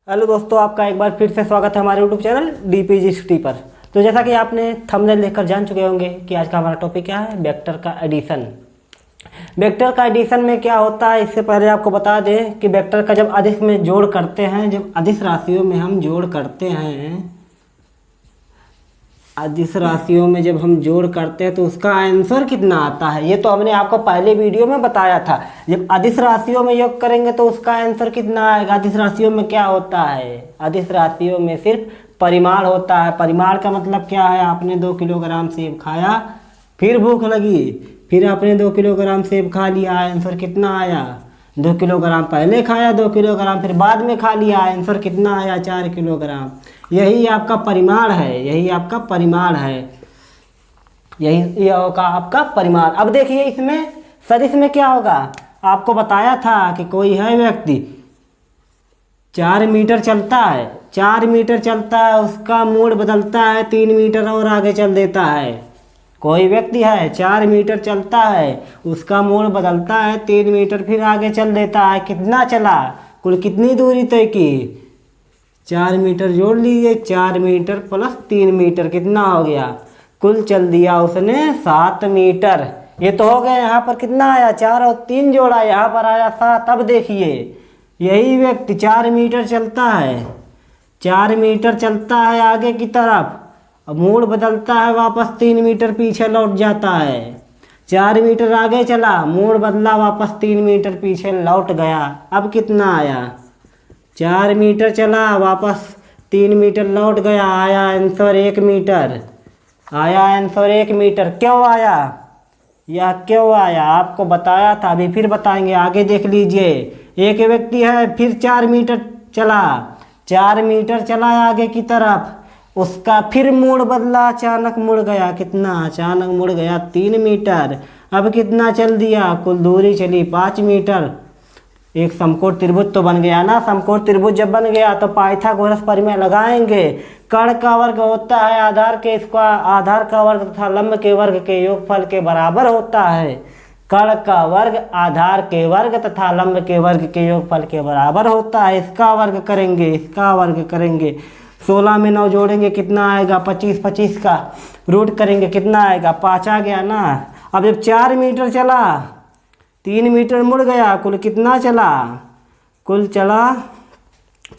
Hello दोस्तों, आपका एक बार फिर से स्वागत है हमारे यूट्यूब चैनल DPG पर। तो जैसा कि आपने थंबनेल देखकर जान चुके होंगे कि आज का हमारा टॉपिक क्या है, वेक्टर का एडिशन। वेक्टर का एडिशन में क्या होता है, इससे पहले आपको बता दें कि वेक्टर का जब अदिश में जोड़ करते हैं, जब अदिश राशियों में हम जोड़ करते हैं, अदिश राशियों में जब हम जोड़ करते हैं तो उसका आंसर कितना आता है, ये तो हमने आपको पहले वीडियो में बताया था। जब अदिश राशियों में योग करेंगे तो उसका आंसर कितना आएगा। अदिश राशियों में क्या होता है, अदिश राशियों में सिर्फ परिमाण होता है। परिमाण का मतलब क्या है, आपने 2 किलोग्राम सेब खाया, फिर भूख लगी, फिर आपने 2 किलोग्राम सेब खा लिया, आंसर कितना आया। 2 किलोग्राम पहले खाया, 2 किलोग्राम फिर बाद में खा लिया, आंसर कितना आया, 4 किलोग्राम। यही आपका परिमाण है, यही आपका परिमाण है, यही यह होगा आपका परिमाण। अब देखिए इसमें सदिश में क्या होगा, आपको बताया था कि कोई है व्यक्ति 4 मीटर चलता है, 4 मीटर चलता है, उसका मोड़ बदलता है, 3 मीटर और आगे चल देता है। कोई व्यक्ति है 4 मीटर चलता है, उसका मोड़ बदलता है, 3 मीटर फिर आगे चल देता है। कितना चला, कुल कितनी दूरी तय की, 4 मीटर जोड़ लीजिए, 4 मीटर प्लस 3 मीटर कितना हो गया, कुल चल दिया उसने 7 मीटर। ये तो हो गया, यहाँ पर कितना आया, 4 और 3 जोड़ा, यहाँ पर आया 7। अब देखिए यही व्यक्ति 4 मीटर चलता है, 4 मीटर चलता है आगे की तरफ, अब मोड़ बदलता है, वापस 3 मीटर पीछे लौट जाता है। 4 मीटर आगे चला, मोड़ बदला, वापस 3 मीटर पीछे लौट गया। अब कितना आया, 4 मीटर चला, वापस 3 मीटर लौट गया, आया आंसर 1 मीटर, आया आंसर 1 मीटर। क्यों आया, यह क्यों आया आपको बताया था, अभी फिर बताएंगे, आगे देख लीजिए। एक व्यक्ति है फिर 4 मीटर चला, 4 मीटर चला आगे की तरफ, उसका फिर मोड़ बदला, अचानक मुड़ गया, कितना, अचानक मुड़ गया 3 मीटर। अब कितना चल दिया, कुल दूरी चली 5 मीटर। एक समकोण त्रिभुज तो बन गया ना। समकोण त्रिभुज जब बन गया तो पाइथागोरस प्रमेय लगाएंगे। कर्ण का वर्ग होता है आधार के स्क्वायर, आधार का वर्ग तथा लंब के वर्ग के योगफल के बराबर होता है। कर्ण का वर्ग आधार के वर्ग तथा लंब के वर्ग के योगफल के बराबर होता है। इसका वर्ग करेंगे, इसका वर्ग करेंगे, 16 में 9 जोड़ेंगे कितना आएगा, 25, 25 का रूट करेंगे कितना आएगा, 5 आ गया ना। अब जब 4 मीटर चला, 3 मीटर मुड़ गया, कुल कितना चला, कुल चला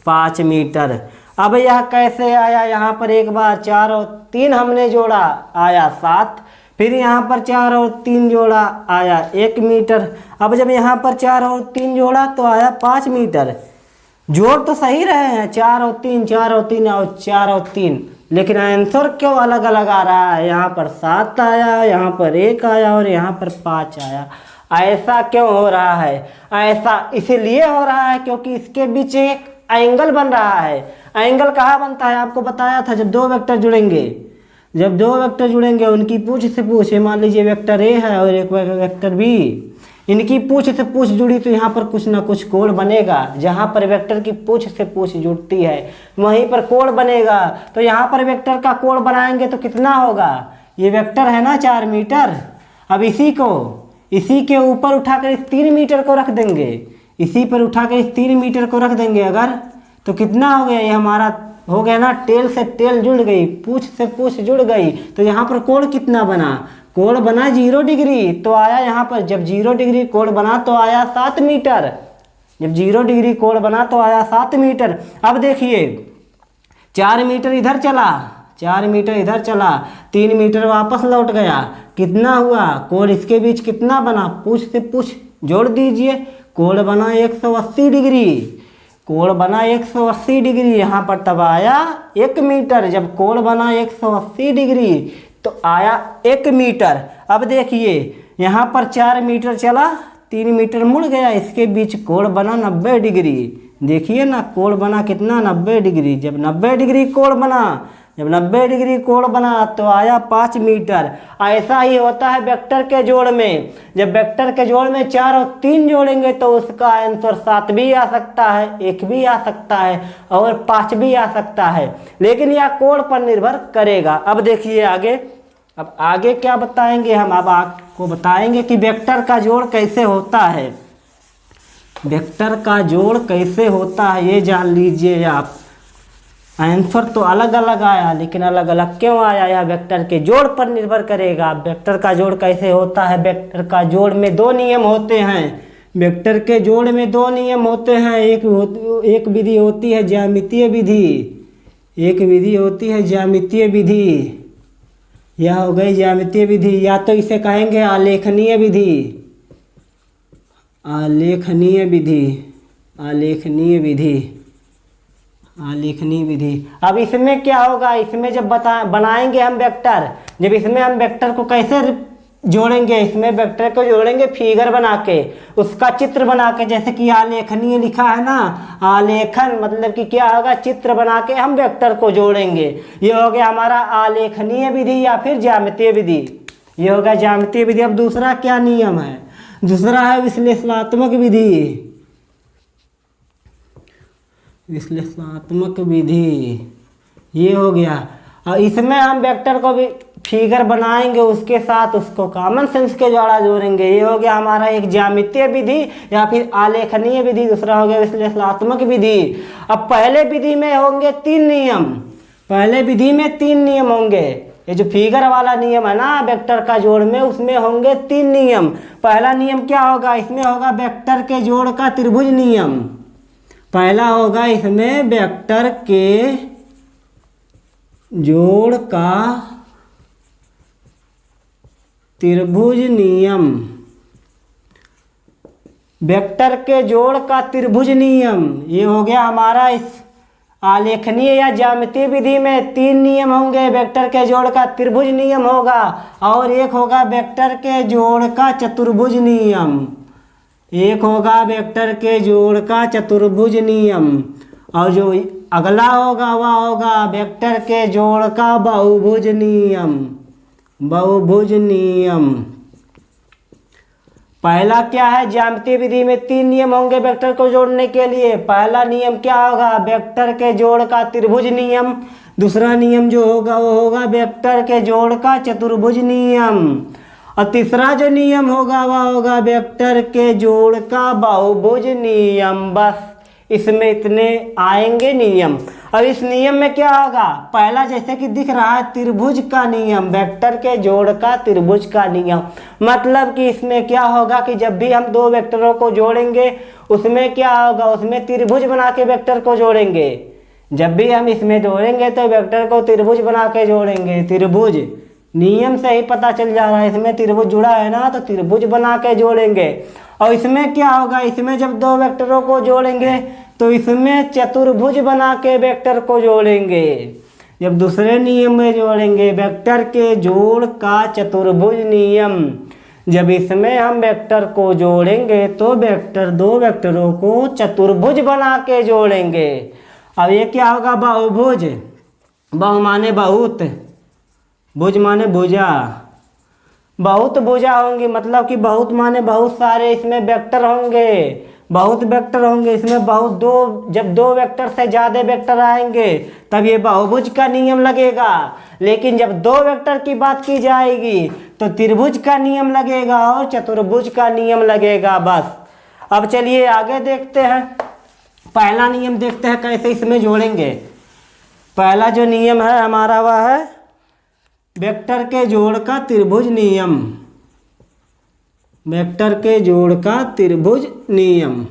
5 मीटर। अब यह कैसे आया, यहाँ पर एक बार 4 और 3 हमने जोड़ा, आया 7, फिर यहाँ पर 4 और 3 जोड़ा, आया 1 मीटर। अब जब यहाँ पर 4 और 3 जोड़ा तो आया 5 मीटर। जोड़ तो सही रहे हैं, 4 और 3, 4 और 3 और 4 और 3, लेकिन आंसर क्यों अलग अलग आ रहा है। यहाँ पर 7 आया, यहाँ पर 1 आया और यहाँ पर 5 आया। ऐसा क्यों हो रहा है, ऐसा इसलिए हो रहा है क्योंकि इसके बीच एक एंगल बन रहा है। एंगल कहाँ बनता है, आपको बताया था, जब 2 वेक्टर जुड़ेंगे, जब 2 वेक्टर जुड़ेंगे, उनकी पूछ से पूछ, मान लीजिए वेक्टर ए है और एक वेक्टर बी, इनकी पूछ से पूछ जुड़ी तो यहाँ पर कुछ ना कुछ कोण बनेगा। जहाँ पर वेक्टर की पूछ से पूछ जुड़ती है वहीं पर कोण बनेगा। तो यहाँ पर वेक्टर का कोण बनाएंगे तो कितना होगा, ये वेक्टर है ना 4 मीटर। अब इसी के ऊपर उठाकर इस 3 मीटर को रख देंगे, इसी पर उठाकर इस 3 मीटर को रख देंगे अगर, तो कितना हो गया, ये हमारा हो गया ना, टेल से टेल जुड़ गई, पूछ से पूछ जुड़ गई। तो यहाँ पर कोण कितना बना, कोण बना 0 डिग्री। तो आया यहाँ पर, जब 0 डिग्री कोण बना तो आया 7 मीटर, जब 0 डिग्री कोण बना तो आया 7 मीटर। अब देखिए 4 मीटर इधर चला, 4 मीटर इधर चला, 3 मीटर वापस लौट गया, कितना हुआ, कोण इसके बीच कितना बना, पूछ से पूछ जोड़ दीजिए, कोण बना 180 डिग्री, कोण बना 180 डिग्री। यहाँ पर तब आया 1 मीटर। जब कोण बना 180 डिग्री तो आया 1 मीटर। अब देखिए यहाँ पर 4 मीटर चला, 3 मीटर मुड़ गया, इसके बीच कोण बना 90 डिग्री। देखिए ना, कोण बना कितना, 90 डिग्री। जब 90 डिग्री कोण बना, जब 90 डिग्री कोण बना तो आया 5 मीटर। ऐसा ही होता है वेक्टर के जोड़ में। जब वेक्टर के जोड़ में 4 और 3 जोड़ेंगे तो उसका आंसर 7 भी आ सकता है, 1 भी आ सकता है और 5 भी आ सकता है, लेकिन यह कोण पर निर्भर करेगा। अब देखिए आगे, अब आगे क्या बताएंगे हम, अब आपको बताएंगे कि वेक्टर का जोड़ कैसे होता है। वेक्टर का जोड़ कैसे होता है ये जान लीजिए आप। आंसर तो अलग अलग आया, लेकिन अलग अलग क्यों आया यह वेक्टर के जोड़ पर निर्भर करेगा। वेक्टर का जोड़ कैसे होता है, वेक्टर का जोड़ में दो नियम होते हैं। वेक्टर के जोड़ में दो नियम होते हैं। एक विधि होती है ज्यामितीय विधि, एक विधि होती है ज्यामितीय विधि। यह हो गई ज्यामितीय विधि, या तो इसे कहेंगे आलेखनीय विधि, आलेखनीय विधि, आलेखनीय विधि, आलेखनीय विधि। अब इसमें क्या होगा, इसमें जब बनाएंगे हम वेक्टर, जब इसमें हम वेक्टर को कैसे जोड़ेंगे, इसमें वेक्टर को जोड़ेंगे फिगर बना के, उसका चित्र बना के, जैसे कि आलेखनीय लिखा है ना, आलेखन मतलब कि क्या होगा, चित्र बना के हम वेक्टर को जोड़ेंगे। ये हो गया हमारा आलेखनीय विधि या फिर ज्यामितीय विधि, ये हो गया ज्यामितीय विधि। अब दूसरा क्या नियम है, दूसरा है विश्लेषणात्मक विधि, विश्लेषणात्मक विधि, ये हो गया। और इसमें हम वेक्टर को भी फिगर बनाएंगे, उसके साथ उसको कॉमन सेंस के द्वारा जोड़ेंगे। ये हो गया हमारा एक ज्यामितीय विधि या फिर आलेखनीय विधि, दूसरा हो गया विश्लेषणात्मक विधि। अब पहले विधि में होंगे तीन नियम, पहले विधि में तीन नियम होंगे। ये जो फिगर वाला नियम है ना वेक्टर का जोड़ में, उसमें होंगे तीन नियम। पहला नियम क्या होगा, इसमें होगा वेक्टर के जोड़ का त्रिभुज नियम। पहला होगा इसमें वेक्टर के जोड़ का त्रिभुज नियम, वेक्टर के जोड़ का त्रिभुज नियम। ये हो गया हमारा इस आलेखनीय या ज्यामितीय विधि में तीन नियम होंगे। वेक्टर के जोड़ का त्रिभुज नियम होगा और एक होगा वेक्टर के जोड़ का चतुर्भुज नियम, एक होगा वेक्टर के जोड़ का चतुर्भुज नियम। और जो अगला होगा वह होगा वेक्टर के जोड़ का बहुभुज नियम, बहुभुज नियम। पहला क्या है, ज्यामितीय विधि में तीन नियम होंगे वेक्टर को जोड़ने के लिए। पहला नियम क्या होगा, वेक्टर के जोड़ का त्रिभुज नियम। दूसरा नियम जो होगा वो होगा वेक्टर के जोड़ का चतुर्भुज नियम। और तीसरा जो नियम होगा वह होगा वेक्टर के जोड़ का बहुभुज नियम। बस इसमें इतने आएंगे नियम। और इस नियम में क्या होगा, पहला जैसे कि दिख रहा है त्रिभुज का नियम, वेक्टर के जोड़ का त्रिभुज का नियम। मतलब कि इसमें क्या होगा कि जब भी हम दो वेक्टरों को जोड़ेंगे उसमें क्या होगा, उसमें त्रिभुज बना के वेक्टर को जोड़ेंगे। जब भी हम इसमें जोड़ेंगे तो वेक्टर को त्रिभुज बना के जोड़ेंगे। त्रिभुज नियम से ही पता चल जा रहा है, इसमें त्रिभुज जुड़ा है ना, तो त्रिभुज बना के जोड़ेंगे। और इसमें क्या होगा, इसमें जब दो वेक्टरों को जोड़ेंगे तो इसमें चतुर्भुज बना के वेक्टर को जोड़ेंगे। जब दूसरे नियम में जोड़ेंगे वेक्टर के जोड़ का चतुर्भुज नियम, जब इसमें हम वेक्टर को जोड़ेंगे तो वेक्टर दो वेक्टरों को चतुर्भुज बना के जोड़ेंगे। अब ये क्या होगा, बहुभुज, बहु माने बहुत, भुज माने भुजा, बहुत भुजा होंगी, मतलब कि बहुत माने बहुत सारे इसमें वेक्टर होंगे, बहुत वेक्टर होंगे इसमें, बहुत दो, जब दो वेक्टर से ज़्यादा वेक्टर आएंगे तब ये बहुभुज का नियम लगेगा। लेकिन जब दो वेक्टर की बात की जाएगी तो त्रिभुज का नियम लगेगा और चतुर्भुज का नियम लगेगा। बस अब चलिए आगे देखते हैं। पहला नियम देखते हैं कैसे इसमें जोड़ेंगे। पहला जो नियम है हमारा वह है वेक्टर के जोड़ का त्रिभुज नियम, वेक्टर के जोड़ का त्रिभुज नियम।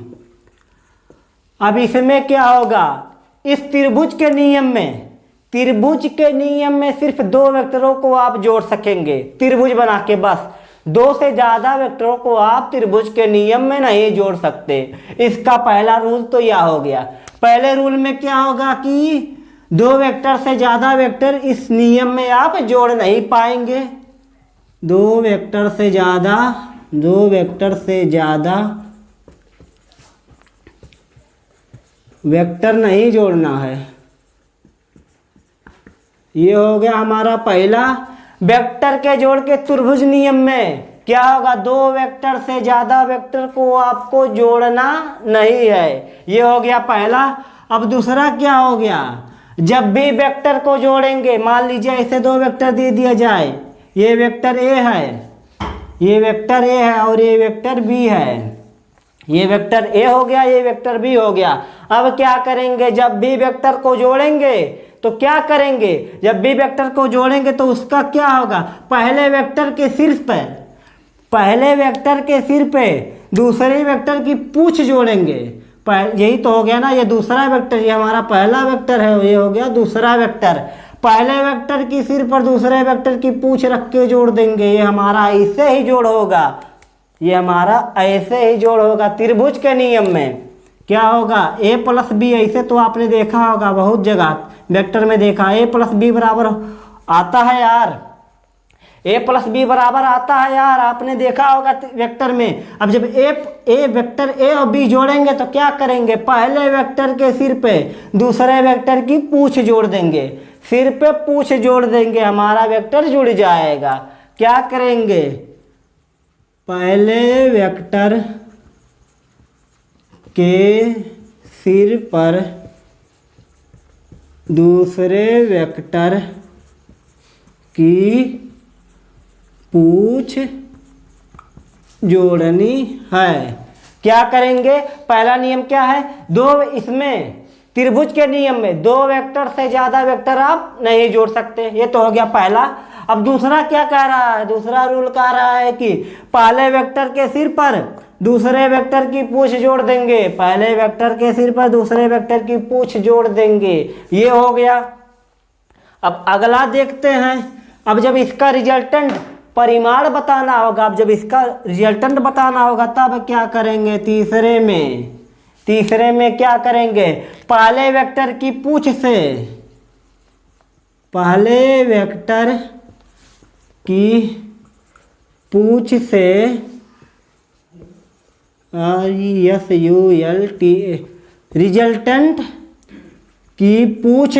अब इसमें क्या होगा, इस त्रिभुज के नियम में, त्रिभुज के नियम में सिर्फ दो वेक्टरों को आप जोड़ सकेंगे त्रिभुज बना के। बस दो से ज़्यादा वेक्टरों को आप त्रिभुज के नियम में नहीं जोड़ सकते। इसका पहला रूल तो यह हो गया। पहले रूल में क्या होगा कि दो वेक्टर से ज़्यादा वेक्टर इस नियम में आप जोड़ नहीं पाएंगे। दो वेक्टर से ज़्यादा, दो वेक्टर से ज़्यादा वेक्टर नहीं जोड़ना है। ये हो गया हमारा पहला। वेक्टर के जोड़ के त्रिभुज नियम में क्या होगा, दो वेक्टर से ज़्यादा वेक्टर को आपको जोड़ना नहीं है। ये हो गया पहला। अब दूसरा क्या हो गया, जब भी वेक्टर को जोड़ेंगे, मान लीजिए ऐसे दो वेक्टर दे दिया जाए, ये वेक्टर ए है, ये वेक्टर ए है और ये वेक्टर बी है। ये वेक्टर ए हो गया, ये वेक्टर बी हो गया। अब क्या करेंगे, जब भी वेक्टर को जोड़ेंगे तो क्या करेंगे, जब भी वेक्टर को जोड़ेंगे तो उसका क्या होगा, पहले वेक्टर के सिर पे दूसरे वेक्टर की पूछ जोड़ेंगे। यही तो हो गया ना, ये दूसरा वेक्टर, ये हमारा पहला वेक्टर है, ये हो गया दूसरा वेक्टर। पहले वेक्टर की सिर पर दूसरे वेक्टर की पूछ रख के जोड़ देंगे। ये हमारा ऐसे ही जोड़ होगा, ये हमारा ऐसे ही जोड़ होगा। त्रिभुज के नियम में क्या होगा, a प्लस बी, ऐसे तो आपने देखा होगा बहुत जगह वेक्टर में देखा, a प्लस बी बराबर आता है यार, a प्लस बी बराबर आता है यार, आपने देखा होगा वेक्टर में। अब जब वेक्टर a और b जोड़ेंगे तो क्या करेंगे, पहले वेक्टर के सिर पे दूसरे वेक्टर की पूछ जोड़ देंगे, सिर पे पूछ जोड़ देंगे, हमारा वेक्टर जुड़ जाएगा। क्या करेंगे, पहले वेक्टर के सिर पर दूसरे वेक्टर की पूछ जोड़नी है। क्या करेंगे, पहला नियम क्या है, इसमें त्रिभुज के नियम में दो वेक्टर से ज्यादा वेक्टर आप नहीं जोड़ सकते, ये तो हो गया पहला। अब दूसरा क्या कह रहा है, दूसरा रूल कह रहा है कि पहले वेक्टर के सिर पर दूसरे वेक्टर की पूछ जोड़ देंगे, पहले वेक्टर के सिर पर दूसरे वेक्टर की पूछ जोड़ देंगे, ये हो गया। अब अगला देखते हैं। अब जब इसका रिजल्टेंट परिमाण बताना होगा, अब जब इसका रिजल्टेंट बताना होगा तब क्या करेंगे, तीसरे में क्या करेंगे, पहले वेक्टर की पूछ से, पहले वेक्टर की पूछ से रिजल्टेंट की पूछ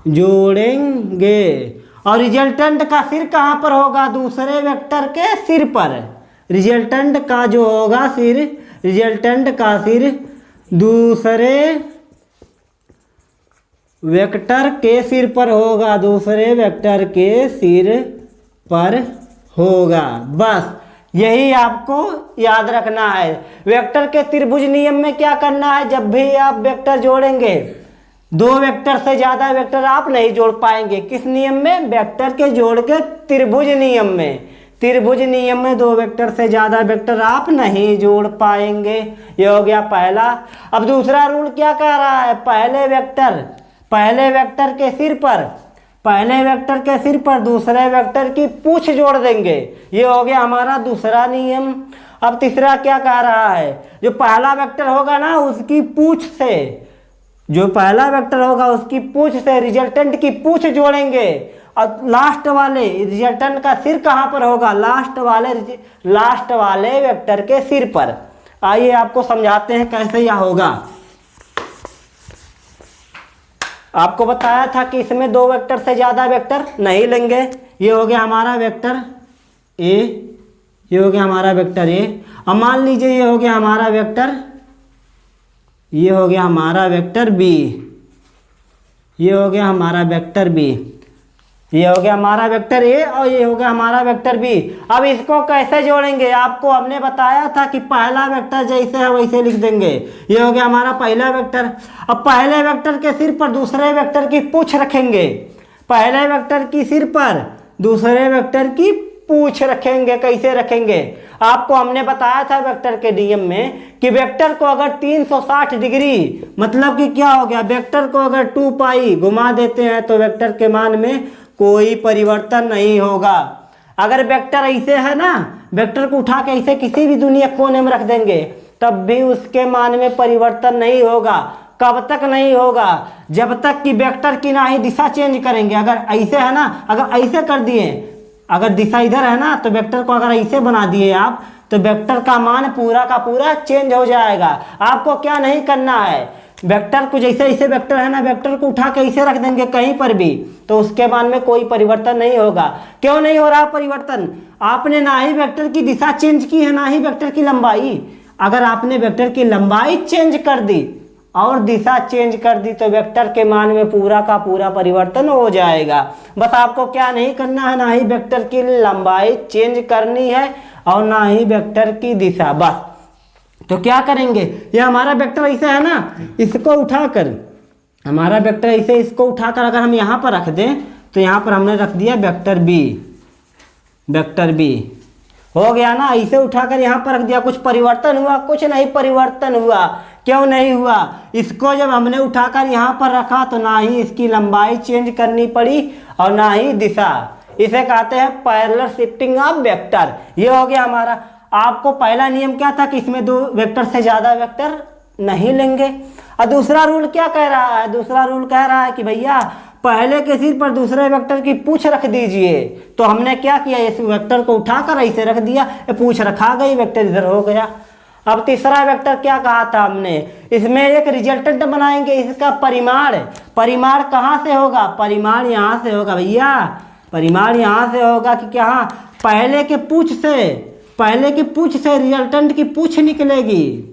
जोड़ेंगे और रिजल्टेंट का सिर कहाँ पर होगा, दूसरे वेक्टर के सिर पर। रिजल्टेंट का जो होगा सिर, रिजल्टेंट का सिर दूसरे वेक्टर के सिर पर होगा, दूसरे वेक्टर के सिर पर होगा। बस यही आपको याद रखना है। वेक्टर के त्रिभुज नियम में क्या करना है, जब भी आप वेक्टर जोड़ेंगे, दो वेक्टर से ज्यादा वेक्टर आप नहीं जोड़ पाएंगे। किस नियम में, वेक्टर के जोड़ के त्रिभुज नियम में। त्रिभुज नियम में दो वेक्टर से ज्यादा वेक्टर आप नहीं जोड़ पाएंगे। ये हो गया पहला। अब दूसरा रूल क्या कह रहा है, पहले वेक्टर के सिर पर दूसरे वेक्टर की पूछ जोड़ देंगे। ये हो गया हमारा दूसरा नियम। अब तीसरा क्या कह रहा है, जो पहला वेक्टर होगा ना उसकी पूछ से, जो पहला वेक्टर होगा उसकी पूछ से रिजल्टेंट की पूछ जोड़ेंगे और लास्ट वाले रिजल्टेंट का सिर कहाँ पर होगा, लास्ट वाले वेक्टर के सिर पर। आइए आपको समझाते हैं कैसे यह होगा। आपको बताया था कि इसमें दो वेक्टर से ज्यादा वेक्टर नहीं लेंगे। ये हो गया हमारा वेक्टर ए, ये हो गया हमारा वेक्टर ए। अब मान लीजिए ये हो गया हमारा वेक्टर, ये हो गया हमारा वेक्टर बी, ये हो गया हमारा वेक्टर बी, ये हो गया हमारा वेक्टर ए और ये हो गया हमारा वेक्टर बी। अब इसको कैसे जोड़ेंगे, आपको हमने बताया था कि पहला वेक्टर जैसे है वैसे लिख देंगे। ये हो गया हमारा पहला वेक्टर। अब पहले वेक्टर के सिर पर दूसरे वेक्टर की पूछ रखेंगे, पहले वेक्टर की सिर पर दूसरे वेक्टर की पूछ रखेंगे। कैसे रखेंगे, आपको हमने बताया था वेक्टर के नियम में कि वेक्टर को अगर 360 डिग्री, मतलब कि क्या हो गया, वेक्टर को अगर 2 पाई घुमा देते हैं तो वेक्टर के मान में कोई परिवर्तन नहीं होगा। अगर वेक्टर ऐसे है ना, वेक्टर को उठा के ऐसे किसी भी दुनिया कोने में रख देंगे तब भी उसके मान में परिवर्तन नहीं होगा। कब तक नहीं होगा, जब तक कि वेक्टर की ना ही दिशा चेंज करेंगे। अगर ऐसे है ना, अगर ऐसे कर दिए, अगर दिशा इधर है ना तो वेक्टर को अगर ऐसे बना दिए आप तो वेक्टर का मान पूरा का पूरा चेंज हो जाएगा। आपको क्या नहीं करना है, वेक्टर को जैसे ऐसे वेक्टर है ना, वेक्टर को उठा के ऐसे रख देंगे कहीं पर भी तो उसके मान में कोई परिवर्तन नहीं होगा। क्यों नहीं हो रहा परिवर्तन, आपने ना ही वेक्टर की दिशा चेंज की है ना ही वेक्टर की लंबाई। अगर आपने वेक्टर की लंबाई चेंज कर दी और दिशा चेंज कर दी तो वेक्टर के मान में पूरा का पूरा परिवर्तन हो जाएगा। बस आपको क्या नहीं करना है, ना ही वेक्टर की लंबाई चेंज करनी है और ना ही वेक्टर की दिशा। बस तो क्या करेंगे, ये हमारा वेक्टर ऐसे है ना, इसको उठाकर हमारा वेक्टर ऐसे इसको उठाकर अगर हम यहाँ पर रख दें तो यहाँ पर हमने रख दिया वेक्टर बी। वेक्टर बी हो गया ना, ऐसे उठाकर यहाँ पर रख दिया। कुछ परिवर्तन हुआ? कुछ नहीं परिवर्तन हुआ। क्यों नहीं हुआ? इसको जब हमने उठाकर यहाँ पर रखा तो ना ही इसकी लंबाई चेंज करनी पड़ी और ना ही दिशा। इसे कहते हैं पैरेलल शिफ्टिंग ऑफ वेक्टर। ये हो गया हमारा। आपको पहला नियम क्या था कि इसमें दो वेक्टर से ज़्यादा वेक्टर नहीं लेंगे। और दूसरा रूल क्या कह रहा है? दूसरा रूल कह रहा है कि भैया पहले के सिर पर दूसरे वेक्टर की पूंछ रख दीजिए। तो हमने क्या किया, इस वेक्टर को उठाकर ऐसे रख दिया, पूंछ रखा गई, वेक्टर इधर हो गया। अब तीसरा वेक्टर क्या कहा था हमने, इसमें एक रिजल्टेंट बनाएंगे, इसका परिमाण। परिमाण कहाँ से होगा? परिमाण यहाँ से होगा भैया। परिमाण यहाँ से होगा कि क्या, पहले के पूंछ से रिजल्टेंट की पूंछ निकलेगी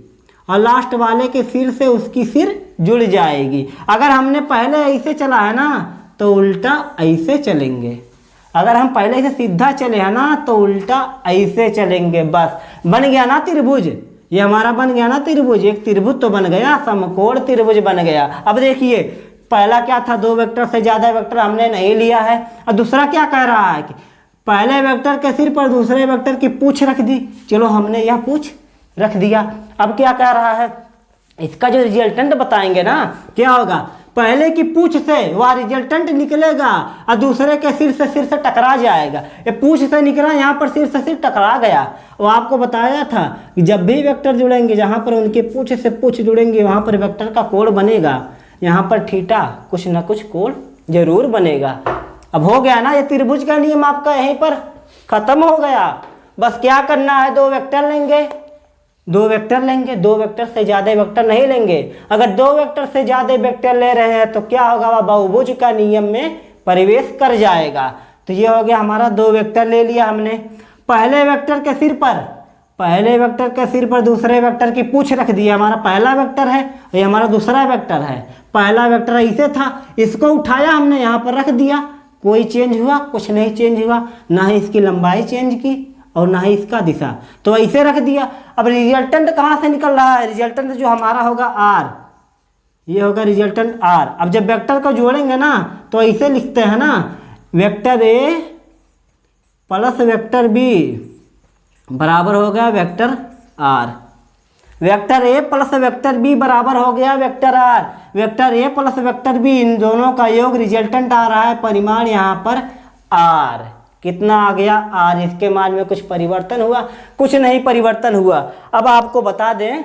और लास्ट वाले के सिर से उसकी सिर जुड़ जाएगी। अगर हमने पहले ऐसे चला है ना तो उल्टा ऐसे चलेंगे। अगर हम पहले ऐसे सीधा चले हैं ना तो उल्टा ऐसे चलेंगे। बस बन गया ना त्रिभुज। ये हमारा बन गया ना त्रिभुज। एक त्रिभुज तो बन गया, समकोण त्रिभुज बन गया। अब देखिए पहला क्या था, दो वेक्टर से ज़्यादा वेक्टर हमने नहीं लिया है। और दूसरा क्या कह रहा है कि पहले वेक्टर के सिर पर दूसरे वेक्टर की पूंछ रख दी। चलो हमने यह पूंछ रख दिया। अब क्या कह रहा है, इसका जो रिजल्टेंट बताएंगे ना क्या होगा, पहले की पूंछ से वह रिजल्टेंट निकलेगा और दूसरे के सिर से टकरा जाएगा। ये पूंछ से निकला, यहाँ पर सिर से टकरा गया। वो आपको बताया था कि जब भी वेक्टर जुड़ेंगे जहाँ पर उनके पूंछ से पूंछ जुड़ेंगे वहाँ पर वेक्टर का कोण बनेगा। यहाँ पर थीटा कुछ ना कुछ कोण जरूर बनेगा। अब हो गया ना, ये त्रिभुज का नियम आपका यहीं पर खत्म हो गया। बस क्या करना है, दो वेक्टर लेंगे, दो वेक्टर से ज़्यादा वेक्टर नहीं लेंगे। अगर दो वेक्टर से ज़्यादा वेक्टर ले रहे हैं तो क्या होगा, वह बहुभुज का नियम में प्रवेश कर जाएगा। तो ये हो गया हमारा, दो वेक्टर ले लिया हमने। पहले वेक्टर के सिर पर दूसरे वेक्टर की पूंछ रख दिया। हमारा पहला वेक्टर है, ये हमारा दूसरा वेक्टर है। पहला वेक्टर ऐसे था, इसको उठाया हमने यहाँ पर रख दिया। कोई चेंज हुआ? कुछ नहीं चेंज हुआ। ना ही इसकी लंबाई चेंज की और ना ही इसका दिशा, तो ऐसे रख दिया। अब रिजल्टेंट कहाँ से निकल रहा है, रिजल्टेंट जो हमारा होगा आर, ये होगा रिजल्टेंट आर। अब जब वेक्टर को जोड़ेंगे ना तो ऐसे लिखते हैं ना, vector A plus vector B बराबर हो गया vector R. Vector A plus vector B बराबर हो गया vector R. Vector A plus vector B, इन दोनों का योग रिजल्टेंट आ रहा है, परिमाण यहाँ पर आर। कितना आ गया? आर। इसके मान में कुछ परिवर्तन हुआ? कुछ नहीं परिवर्तन हुआ। अब आपको बता दें,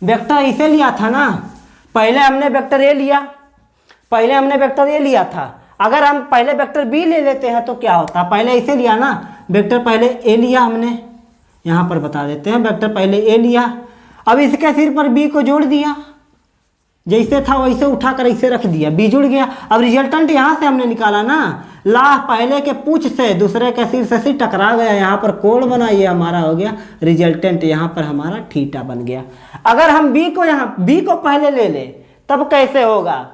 वेक्टर ऐसे लिया था ना, पहले हमने वेक्टर ए लिया था। अगर हम पहले वेक्टर बी ले लेते हैं तो क्या होता? पहले ऐसे लिया ना, वेक्टर पहले ए लिया हमने, यहाँ पर बता देते हैं, वेक्टर पहले ए लिया। अब इसके सिर पर बी को जोड़ दिया, जैसे था वैसे उठाकर ऐसे रख दिया, बी जुड़ गया। अब रिजल्टेंट यहाँ से हमने निकाला ना, पहले के पूंछ से दूसरे के सिर से टकरा गया, यहाँ पर कोण बना, ये हमारा हो गया रिजल्टेंट। यहाँ पर हमारा थीटा बन गया। अगर हम बी को पहले ले ले तब कैसे होगा?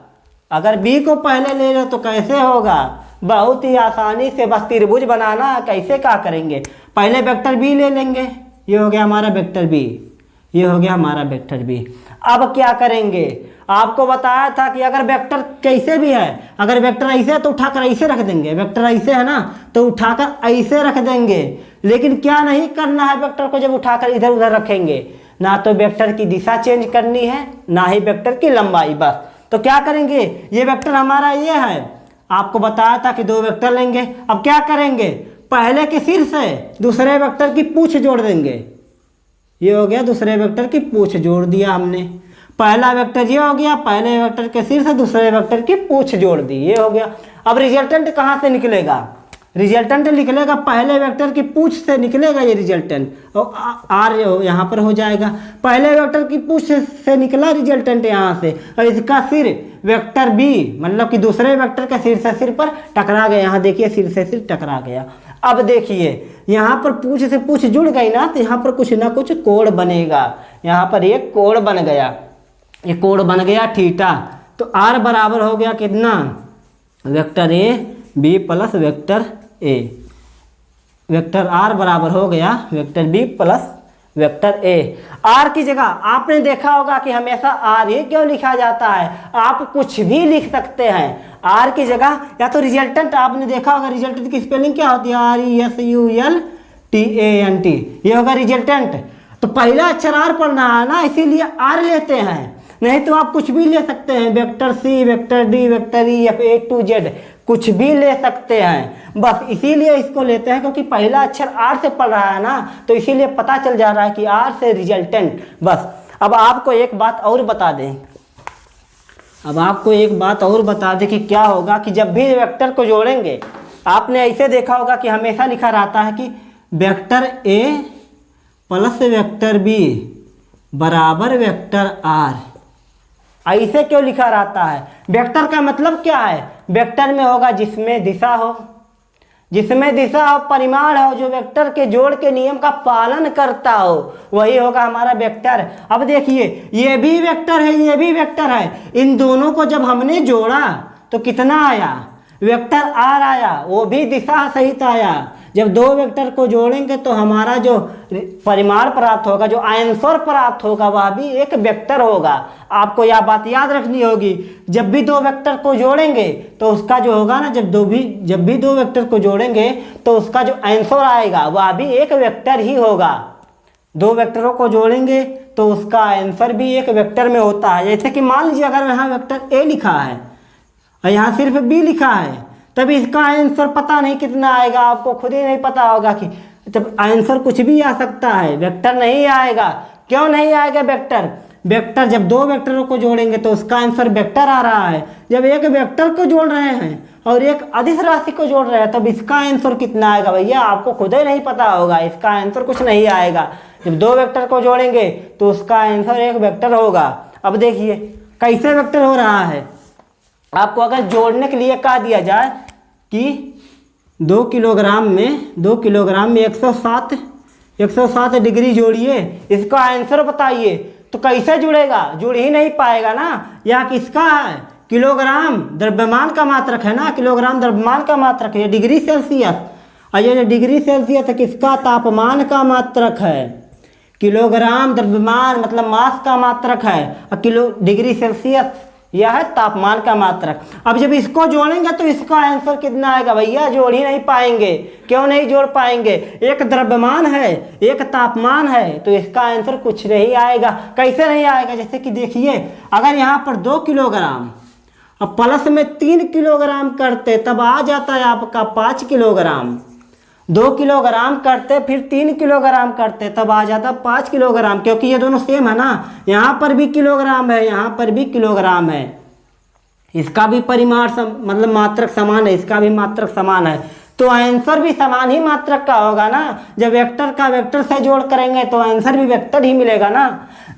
अगर बी को पहले ले ले तो कैसे होगा? बहुत ही आसानी से, बस त्रिभुज बनाना है। कैसे क्या करेंगे, पहले वेक्टर बी ले लेंगे, ये हो गया हमारा वेक्टर बी, ये हो गया हमारा वेक्टर बी। अब क्या करेंगे, आपको बताया था कि अगर वेक्टर कैसे भी है, अगर वेक्टर ऐसे है तो उठाकर ऐसे रख देंगे, वेक्टर ऐसे है ना तो उठाकर ऐसे रख देंगे। लेकिन क्या नहीं करना है, वेक्टर को जब उठाकर इधर उधर रखेंगे ना तो वेक्टर की दिशा चेंज करनी है, ना ही वेक्टर की लंबाई। बस तो क्या करेंगे, ये वेक्टर हमारा ये है, आपको बताया था कि दो वेक्टर लेंगे। अब क्या करेंगे, पहले के सिर से दूसरे वेक्टर की पूंछ जोड़ देंगे। ये हो गया दूसरे वेक्टर की पूंछ जोड़ दिया हमने। पहला वेक्टर ये हो गया, पहले वेक्टर के सिर से दूसरे वेक्टर की पूंछ जोड़ दी, ये हो गया। अब रिजल्टेंट कहाँ से निकलेगा, रिजल्टेंट निकलेगा पहले वेक्टर की पूंछ से निकलेगा ये रिजल्टेंट, और आर यहाँ पर हो जाएगा। पहले वेक्टर की पूंछ से निकला रिजल्टेंट यहाँ से, और इसका सिर वेक्टर बी मतलब कि दूसरे वेक्टर के सिर से सिर पर टकरा गया। यहाँ देखिए सिर से सिर टकरा गया। अब देखिए यहाँ पर पूंछ से पूंछ जुड़ गई ना तो यहाँ पर कुछ ना कुछ कोण बनेगा। यहाँ पर एक कोण बन गया, ये कोण बन गया थीटा। तो आर बराबर हो गया कितना, vector A B plus vector A. Vector R बराबर हो गया vector B plus vector A. R की जगह आपने देखा होगा कि हमेशा आर ही क्यों लिखा जाता है, आप कुछ भी लिख सकते हैं आर की जगह। या तो रिजल्टेंट, आपने देखा होगा रिजल्टेंट की स्पेलिंग क्या होती है, RESULTANT, ये होगा रिजल्टेंट। तो पहला अक्षर आर पढ़ना है ना, इसीलिए आर लेते हैं, नहीं तो आप कुछ भी ले सकते हैं, vector C, vector D, vector E, A to Z कुछ भी ले सकते हैं। बस इसीलिए इसको लेते हैं क्योंकि पहला अक्षर आर से पढ़ रहा है ना, तो इसीलिए पता चल जा रहा है कि आर से रिजल्टेंट। बस अब आपको एक बात और बता दें, अब आपको एक बात और बता दें कि क्या होगा कि जब भी वेक्टर को जोड़ेंगे, आपने ऐसे देखा होगा कि हमेशा लिखा रहता है कि vector A plus vector B बराबर वेक्टर आर। ऐसे क्यों लिखा रहता है? वेक्टर का मतलब क्या है? वेक्टर में होगा जिसमें दिशा हो, जिसमें दिशा हो, परिमाण हो, जो वेक्टर के जोड़ के नियम का पालन करता हो, वही होगा हमारा वेक्टर। अब देखिए ये भी वेक्टर है, ये भी वेक्टर है, इन दोनों को जब हमने जोड़ा तो कितना आया? वेक्टर आर आया, वो भी दिशा सहित आया। जब दो वेक्टर को जोड़ेंगे तो हमारा जो परिमाण प्राप्त होगा, जो आंसर प्राप्त होगा, वह भी एक वेक्टर होगा। आपको यह बात याद रखनी होगी, जब भी दो वेक्टर को जोड़ेंगे तो उसका जो होगा ना, जब भी दो वेक्टर को जोड़ेंगे तो उसका जो आंसर आएगा वह भी एक वेक्टर ही होगा। दो वेक्टरों को जोड़ेंगे तो उसका आंसर भी एक वेक्टर में होता है। जैसे कि मान लीजिए अगर यहाँ वेक्टर ए लिखा है और यहाँ सिर्फ बी लिखा है, तब इसका आंसर पता नहीं कितना आएगा, आपको खुद ही नहीं पता होगा कि तब आंसर कुछ भी आ सकता है, वेक्टर नहीं आएगा। क्यों नहीं आएगा वेक्टर? वेक्टर जब दो वेक्टरों को जोड़ेंगे तो उसका आंसर वेक्टर आ रहा है। जब एक वेक्टर को जोड़ रहे हैं और एक अदिश राशि को जोड़ रहे हैं तब इसका आंसर कितना आएगा भैया? आपको खुद ही नहीं पता होगा, इसका आंसर कुछ नहीं आएगा। जब दो वेक्टर को जोड़ेंगे तो उसका आंसर एक वेक्टर होगा। अब देखिए कैसे वेक्टर हो रहा है। आपको अगर जोड़ने के लिए कहा दिया जाए कि 2 किलोग्राम में 107 डिग्री जोड़िए, इसका आंसर बताइए, तो कैसे जुड़ेगा? जुड़ ही नहीं पाएगा ना। यह किसका है? किलोग्राम, द्रव्यमान का मात्रक है ना, किलोग्राम द्रव्यमान का मात्रक है। डिग्री सेल्सियस, और ये डिग्री सेल्सियस किसका? तापमान का मात्रक है। किलोग्राम द्रव्यमान मतलब मास का मात्रक है, और डिग्री सेल्सियस यह है तापमान का मात्रक। अब जब इसको जोड़ेंगे तो इसका आंसर कितना आएगा भैया? जोड़ ही नहीं पाएंगे। क्यों नहीं जोड़ पाएंगे? एक द्रव्यमान है, एक तापमान है, तो इसका आंसर कुछ नहीं आएगा। कैसे नहीं आएगा? जैसे कि देखिए अगर यहाँ पर 2 किलोग्राम अब प्लस में 3 किलोग्राम करते तब आ जाता है आपका 5 किलोग्राम। 2 किलोग्राम करते फिर 3 किलोग्राम करते तब आ जाता 5 किलोग्राम, क्योंकि ये दोनों सेम है ना। यहाँ पर भी किलोग्राम है, यहाँ पर भी किलोग्राम है, इसका भी परिमाण मतलब मात्रक समान है, इसका भी मात्रक समान है, तो आंसर भी समान ही मात्रक का होगा ना। जब वेक्टर का वेक्टर से जोड़ करेंगे तो आंसर भी वेक्टर ही मिलेगा ना।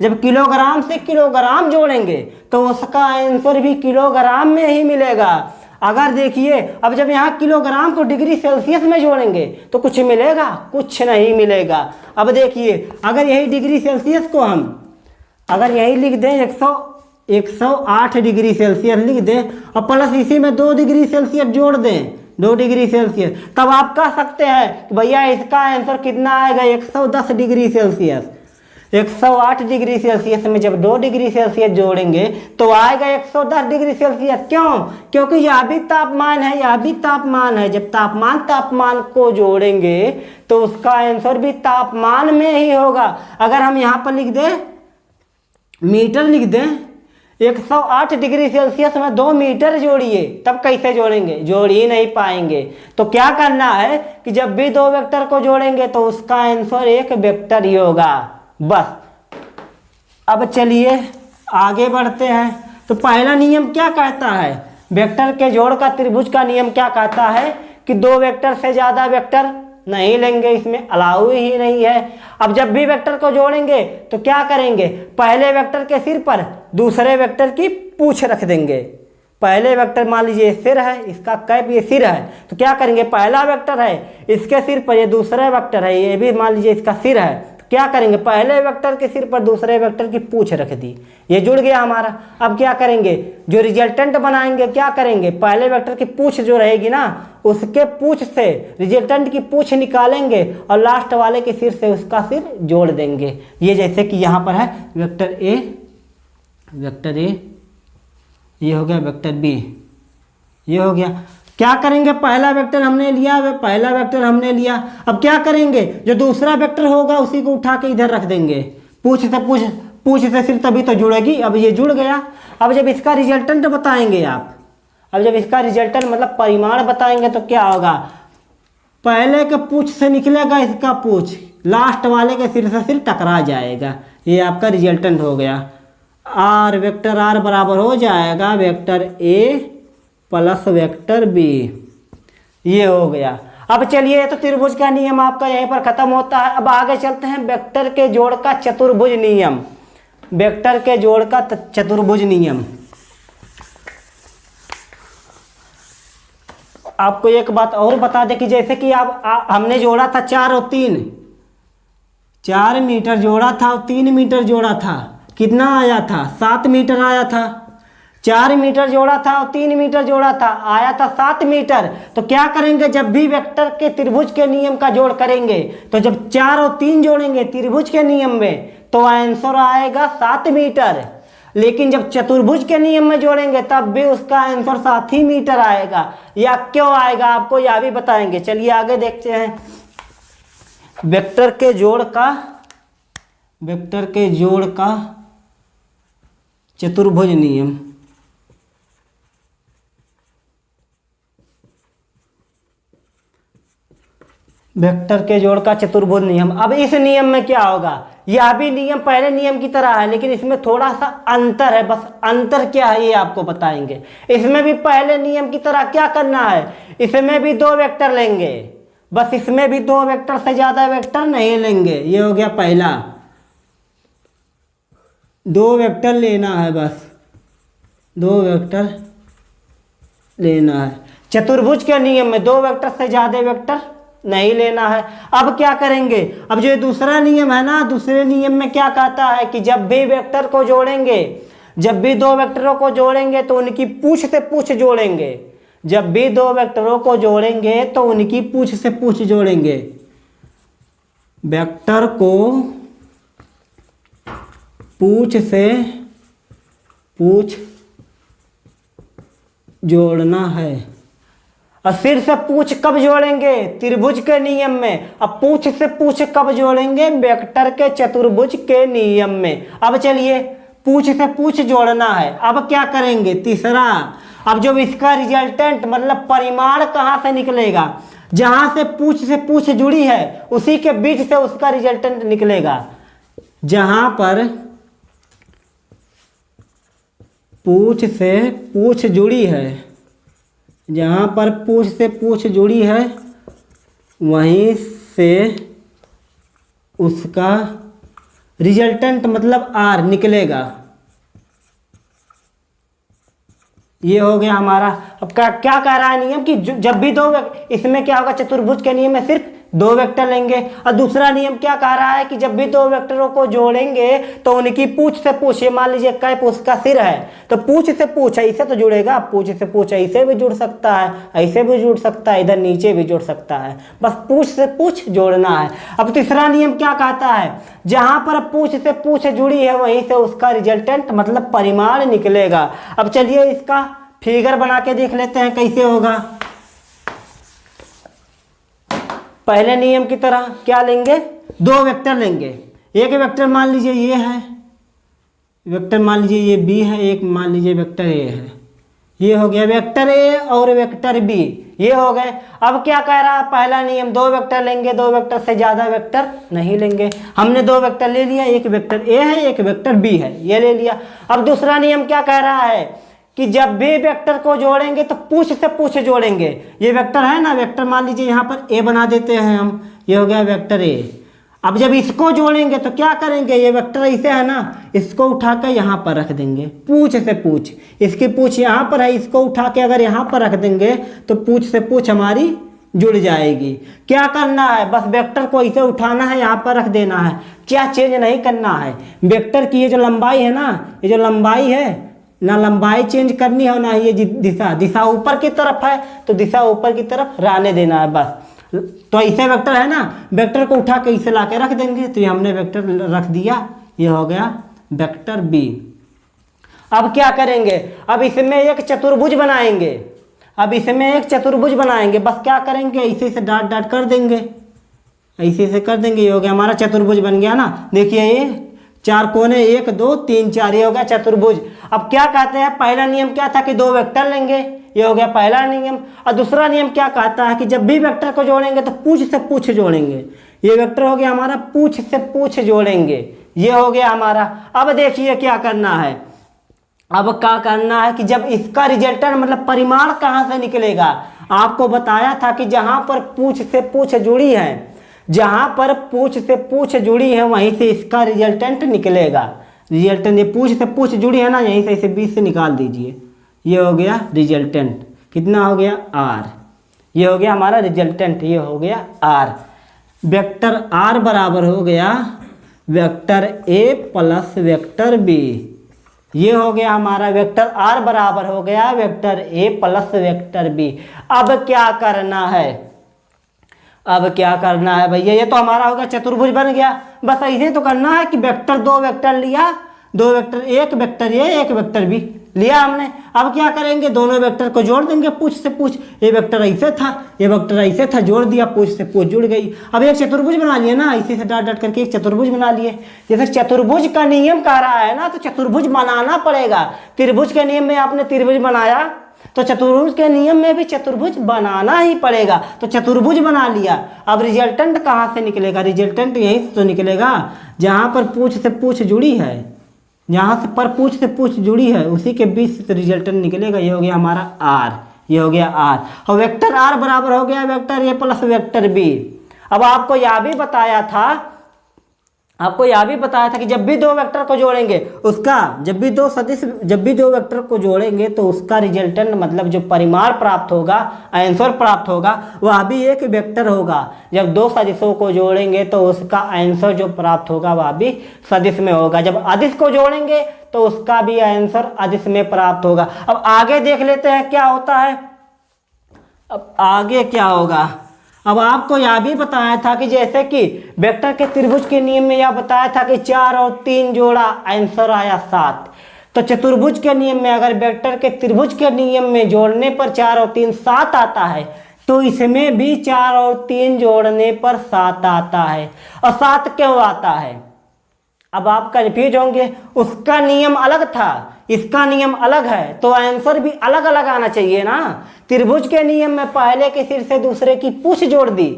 जब किलोग्राम से किलोग्राम जोड़ेंगे तो उसका आंसर भी किलोग्राम में ही मिलेगा। अगर देखिए अब जब यहाँ किलोग्राम को डिग्री सेल्सियस में जोड़ेंगे तो कुछ मिलेगा? कुछ नहीं मिलेगा। अब देखिए अगर यही डिग्री सेल्सियस को हम अगर यही लिख दें 108 डिग्री सेल्सियस लिख दें और प्लस इसी में 2 डिग्री सेल्सियस जोड़ दें, 2 डिग्री सेल्सियस, तब आप कह सकते हैं कि भैया इसका आंसर कितना आएगा? 110 डिग्री सेल्सियस। 108 डिग्री सेल्सियस में जब 2 डिग्री सेल्सियस जोड़ेंगे तो आएगा 110 डिग्री सेल्सियस। क्यों? क्योंकि यह भी तापमान है, यह भी तापमान है। जब तापमान को जोड़ेंगे तो उसका आंसर भी तापमान में ही होगा। अगर हम यहाँ पर लिख दें मीटर, लिख दें 108 डिग्री सेल्सियस में 2 मीटर जोड़िए, तब कैसे जोड़ेंगे? जोड़ ही नहीं पाएंगे। तो क्या करना है कि जब भी 2 वेक्टर को जोड़ेंगे तो उसका आंसर एक वेक्टर ही होगा। बस अब चलिए आगे बढ़ते हैं। तो पहला नियम क्या कहता है? वेक्टर के जोड़ का त्रिभुज का नियम क्या कहता है कि 2 वेक्टर से ज़्यादा वेक्टर नहीं लेंगे, इसमें अलाउ ही नहीं है। अब जब भी वेक्टर को जोड़ेंगे तो क्या करेंगे? पहले वेक्टर के सिर पर दूसरे वेक्टर की पूंछ रख देंगे। पहले वेक्टर मान लीजिए सिर है, इसका कैप ये सिर है, तो क्या करेंगे? पहला वेक्टर है, इसके सिर पर ये दूसरा वेक्टर है, ये भी मान लीजिए इसका सिर है, क्या करेंगे, पहले वेक्टर के सिर पर दूसरे वेक्टर की पूछ रख दी, ये जुड़ गया हमारा। अब क्या करेंगे, जो रिजल्टेंट बनाएंगे क्या करेंगे, पहले वेक्टर की पूछ जो रहेगी ना उसके पूछ से रिजल्टेंट की पूछ निकालेंगे और लास्ट वाले के सिर से उसका सिर जोड़ देंगे। ये जैसे कि यहाँ पर है वेक्टर ए, ये हो गया वेक्टर बी, ये हो गया। क्या करेंगे, पहला वेक्टर हमने लिया, वे पहला वेक्टर हमने लिया। अब क्या करेंगे, जो दूसरा वेक्टर होगा उसी को उठा के इधर रख देंगे, पूछ से सिर तभी तो जुड़ेगी। अब ये जुड़ गया। अब जब इसका रिजल्टेंट बताएंगे आप, अब जब इसका रिजल्टेंट मतलब परिमाण बताएंगे तो क्या होगा, पहले के पूछ से निकलेगा इसका पूछ, लास्ट वाले के सिर से सिर टकरा जाएगा। ये आपका रिजल्टेंट हो गया। आर वेक्टर आर बराबर हो जाएगा vector A plus vector B, ये हो गया। अब चलिए तो त्रिभुज का नियम आपका यहीं पर खत्म होता है। अब आगे चलते हैं वेक्टर के जोड़ का चतुर्भुज नियम, वेक्टर के जोड़ का चतुर्भुज नियम। आपको एक बात और बता दें कि जैसे कि हमने जोड़ा था 4 और 3, 4 मीटर जोड़ा था और 3 मीटर जोड़ा था, कितना आया था, 7 मीटर आया था। 4 मीटर जोड़ा था और 3 मीटर जोड़ा था, आया था 7 मीटर। तो क्या करेंगे, जब भी वेक्टर के त्रिभुज के नियम का जोड़ करेंगे तो जब 4 और 3 जोड़ेंगे त्रिभुज के नियम में तो आंसर आएगा 7 मीटर। लेकिन जब चतुर्भुज के नियम में जोड़ेंगे तब भी उसका आंसर 7 ही मीटर आएगा। या क्यों आएगा आपको यह भी बताएंगे। चलिए आगे देखते हैं वेक्टर के जोड़ का चतुर्भुज नियम। वेक्टर के जोड़ का चतुर्भुज नियम। अब इस नियम में क्या होगा, यह भी नियम पहले नियम की तरह है लेकिन इसमें थोड़ा सा अंतर है। बस अंतर क्या है ये आपको बताएंगे। इसमें भी पहले नियम की तरह क्या करना है, इसमें भी 2 वेक्टर लेंगे, बस इसमें भी 2 वेक्टर से ज्यादा वेक्टर नहीं लेंगे। ये हो गया पहला, 2 वेक्टर लेना है, बस 2 वेक्टर लेना है। चतुर्भुज के नियम में 2 वेक्टर से ज्यादा वेक्टर नहीं लेना है। अब क्या करेंगे, अब जो दूसरा नियम है ना, दूसरे नियम में क्या कहता है कि जब भी वेक्टर को जोड़ेंगे, जब भी 2 वेक्टरों को जोड़ेंगे तो उनकी पूछ से पूछ जोड़ेंगे। जब भी 2 वेक्टरों को जोड़ेंगे तो उनकी पूछ से पूछ जोड़ेंगे। वेक्टर को पूछ से पूछ जोड़ना है। और सिर से पूछ कब जोड़ेंगे, त्रिभुज के नियम में। अब पूछ से पूछ कब जोड़ेंगे, वेक्टर के चतुर्भुज के नियम में। अब चलिए पूछ से पूछ जोड़ना है। अब क्या करेंगे, तीसरा, अब जो इसका रिजल्टेंट मतलब परिमाण कहाँ से निकलेगा, जहां से पूछ जुड़ी है उसी के बीच से उसका रिजल्टेंट निकलेगा। जहां पर पूछ से पूछ जुड़ी है, जहां पर पूछ से पूछ जुड़ी है वहीं से उसका रिजल्टेंट मतलब आर निकलेगा। ये हो गया हमारा। अब क्या कह रहा है नियम कि जब भी 2, इसमें क्या होगा, चतुर्भुज के नियम में सिर्फ 2 वेक्टर लेंगे। और दूसरा नियम क्या कह रहा है कि जब भी 2 वेक्टरों को जोड़ेंगे तो उनकी पूछ से पूछ, ये मान लीजिए कैप उसका सिर है तो पूछ से पूछ ऐसे तो जुड़ेगा, पूछ से पूछ ऐसे भी जुड़ सकता है, ऐसे भी जुड़ सकता है, इधर नीचे भी जुड़ सकता है, बस पूछ से पूछ जोड़ना है। अब तीसरा नियम क्या कहता है, जहां पर पूछ से पूछ जुड़ी है वहीं से उसका रिजल्टेंट मतलब परिमाण निकलेगा। अब चलिए इसका फिगर बना के देख लेते हैं कैसे होगा। पहले नियम की तरह क्या लेंगे, 2 वेक्टर लेंगे। एक वेक्टर मान लीजिए ये है, वेक्टर मान लीजिए ये बी है, एक मान लीजिए वेक्टर ए है। ये हो गया वेक्टर ए और वेक्टर बी, ये हो गए। अब क्या कह रहा है पहला नियम, 2 वेक्टर लेंगे, 2 वेक्टर से ज्यादा वेक्टर नहीं लेंगे। हमने 2 वेक्टर ले लिया, एक वेक्टर ए है एक वेक्टर बी है, ये ले लिया। अब दूसरा नियम क्या कह रहा है कि जब भी वेक्टर को जोड़ेंगे तो पूछ से पूछ जोड़ेंगे। ये वेक्टर है ना, वेक्टर मान लीजिए यहाँ पर ए बना देते हैं हम, ये हो गया वेक्टर ए। अब जब इसको जोड़ेंगे तो क्या करेंगे, ये वेक्टर ऐसे है ना, इसको उठाकर यहाँ पर रख देंगे, पूछ से पूछ, इसकी पूछ यहाँ पर है, इसको उठा के अगर यहाँ पर रख देंगे तो पूछ से पूछ हमारी जुड़ जाएगी। क्या करना है, बस वेक्टर को इसे उठाना है, यहाँ पर रख देना है, क्या चेंज नहीं करना है। वेक्टर की ये जो लंबाई है ना, ये जो लंबाई है ना, लंबाई चेंज करनी है ना ये दिशा, दिशा ऊपर की तरफ है तो दिशा ऊपर की तरफ रहने देना है बस। तो ऐसे वेक्टर है ना, वेक्टर को उठा के इसे ला के रख देंगे, तो ये हमने वेक्टर रख दिया, ये हो गया वेक्टर बी। अब क्या करेंगे, अब इसमें एक चतुर्भुज बनाएंगे, अब इसमें एक चतुर्भुज बनाएंगे, बस क्या करेंगे, ऐसे से डॉट डॉट कर देंगे, ऐसे से कर देंगे, ये हो गया हमारा चतुर्भुज बन गया ना। देखिए ये 4 कोने 1 2 3 4, ये हो गया चतुर्भुज। अब क्या कहते हैं, पहला नियम क्या था कि 2 वेक्टर लेंगे, ये हो गया पहला नियम। और दूसरा नियम क्या कहता है कि जब भी वेक्टर को जोड़ेंगे तो पूछ से पूछ जोड़ेंगे। ये वेक्टर हो गया हमारा, पूछ से पूछ जोड़ेंगे, ये हो गया हमारा। अब देखिए क्या करना है, अब क्या करना है कि जब इसका रिजल्टेंट मतलब परिमाण कहाँ से निकलेगा, आपको बताया था कि जहाँ पर पूछ से पूछ जुड़ी है, जहाँ पर पूछ से पूछ जुड़ी है वहीं से इसका रिजल्टेंट निकलेगा। रिजल्टेंट, ये पूछ से पूछ जुड़ी है ना, यहीं से इसे 20 से निकाल दीजिए, ये हो गया रिजल्टेंट। कितना हो गया, आर, ये हो गया हमारा रिजल्टेंट, ये हो गया आर। वेक्टर आर बराबर हो गया vector A plus vector B, ये हो गया हमारा वेक्टर आर बराबर हो गया vector A plus vector B. अब क्या करना है, अब क्या करना है भैया, ये तो हमारा होगा चतुर्भुज बन गया। बस ऐसे तो करना है कि वेक्टर 2 वेक्टर लिया, 2 वेक्टर, एक वेक्टर ए एक वेक्टर बी लिया हमने। अब क्या करेंगे, दोनों वेक्टर को जोड़ देंगे पूछ से पूछ, ये वेक्टर ऐसे था, ये वेक्टर ऐसे था, जोड़ दिया, पूछ से पूछ जुड़ गई। अब एक चतुर्भुज बना लिए ना, इसी से डॉट डॉट करके एक चतुर्भुज बना लिए। जैसे चतुर्भुज का नियम कह रहा है ना, तो चतुर्भुज बनाना पड़ेगा। त्रिभुज के नियम में आपने त्रिभुज बनाया, तो चतुर्भुज के नियम में भी चतुर्भुज बनाना ही पड़ेगा। तो चतुर्भुज बना लिया। अब रिजल्टेंट कहाँ से निकलेगा, रिजल्टेंट यहीं से तो निकलेगा जहाँ पर पूछ से पूछ जुड़ी है, जहाँ से पर पूछ से पूछ जुड़ी है उसी के बीच से रिजल्टेंट निकलेगा। ये हो गया हमारा आर, ये हो गया आर। और वेक्टर आर बराबर हो गया vector A plus vector B. अब आपको यह भी बताया था, आपको यह भी बताया था कि जब भी 2 वेक्टर को जोड़ेंगे उसका, जब भी 2 सदिश, जब भी 2 वेक्टर को जोड़ेंगे तो उसका रिजल्टेंट मतलब जो परिमाण प्राप्त होगा, आंसर प्राप्त होगा, वह भी एक वेक्टर होगा। जब 2 सदिशों को जोड़ेंगे तो उसका आंसर जो प्राप्त होगा वह भी सदिश में होगा। जब अदिश को जोड़ेंगे तो उसका भी आंसर अदिश में प्राप्त होगा। अब आगे देख लेते हैं क्या होता है, अब आगे क्या होगा। अब आपको यह भी बताया था कि जैसे कि वेक्टर के त्रिभुज के नियम में यह बताया था कि 4 और 3 जोड़ा, आंसर आया 7। तो चतुर्भुज के नियम में अगर वेक्टर के त्रिभुज के नियम में जोड़ने पर 4 और 3 7 आता है, तो इसमें भी 4 और 3 जोड़ने पर 7 आता है। और 7 क्यों आता है, अब आप कंफ्यूज होंगे, उसका नियम अलग था, इसका नियम अलग है, तो आंसर भी अलग अलग आना चाहिए ना। त्रिभुज के नियम में पहले के सिर से दूसरे की पूछ जोड़ दी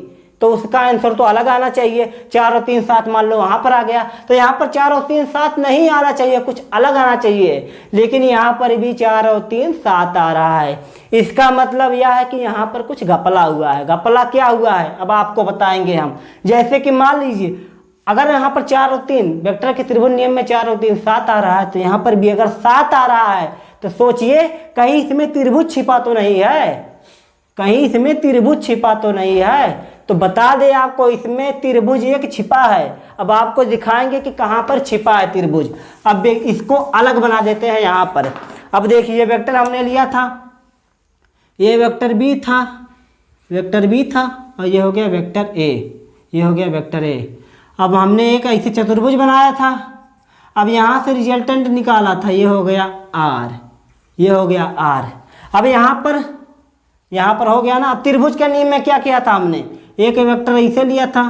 तो उसका आंसर तो अलग आना चाहिए। 4 और 3 7 मान लो वहां पर आ गया, तो यहाँ पर 4 और 3 7 नहीं आना चाहिए, कुछ अलग आना चाहिए। लेकिन यहाँ पर भी 4 और 3 7 आ रहा है। इसका मतलब यह है कि यहाँ पर कुछ घपला हुआ है। घपला क्या हुआ है अब आपको बताएंगे हम। जैसे कि मान लीजिए अगर यहाँ पर 4 और 3 वेक्टर के त्रिभुज नियम में 4 और 3 7 आ रहा है, तो यहाँ पर भी अगर 7 आ रहा है तो सोचिए कहीं इसमें त्रिभुज छिपा तो नहीं है, कहीं इसमें त्रिभुज छिपा तो नहीं है। तो बता दे आपको इसमें त्रिभुज एक छिपा है। अब आपको दिखाएंगे कि कहाँ पर छिपा है त्रिभुज। अब इसको अलग बना देते हैं यहाँ पर। अब देखिए ये वेक्टर हमने लिया था, ये वेक्टर बी था, वेक्टर बी था, और ये हो गया वेक्टर ए, ये हो गया वेक्टर ए। अब हमने एक ऐसे चतुर्भुज बनाया था। अब यहाँ से रिजल्टेंट निकाला था, ये हो गया आर, ये हो गया आर। अब यहाँ पर हो गया ना। अब त्रिभुज के नियम में क्या किया था हमने, एक वेक्टर ऐसे लिया था,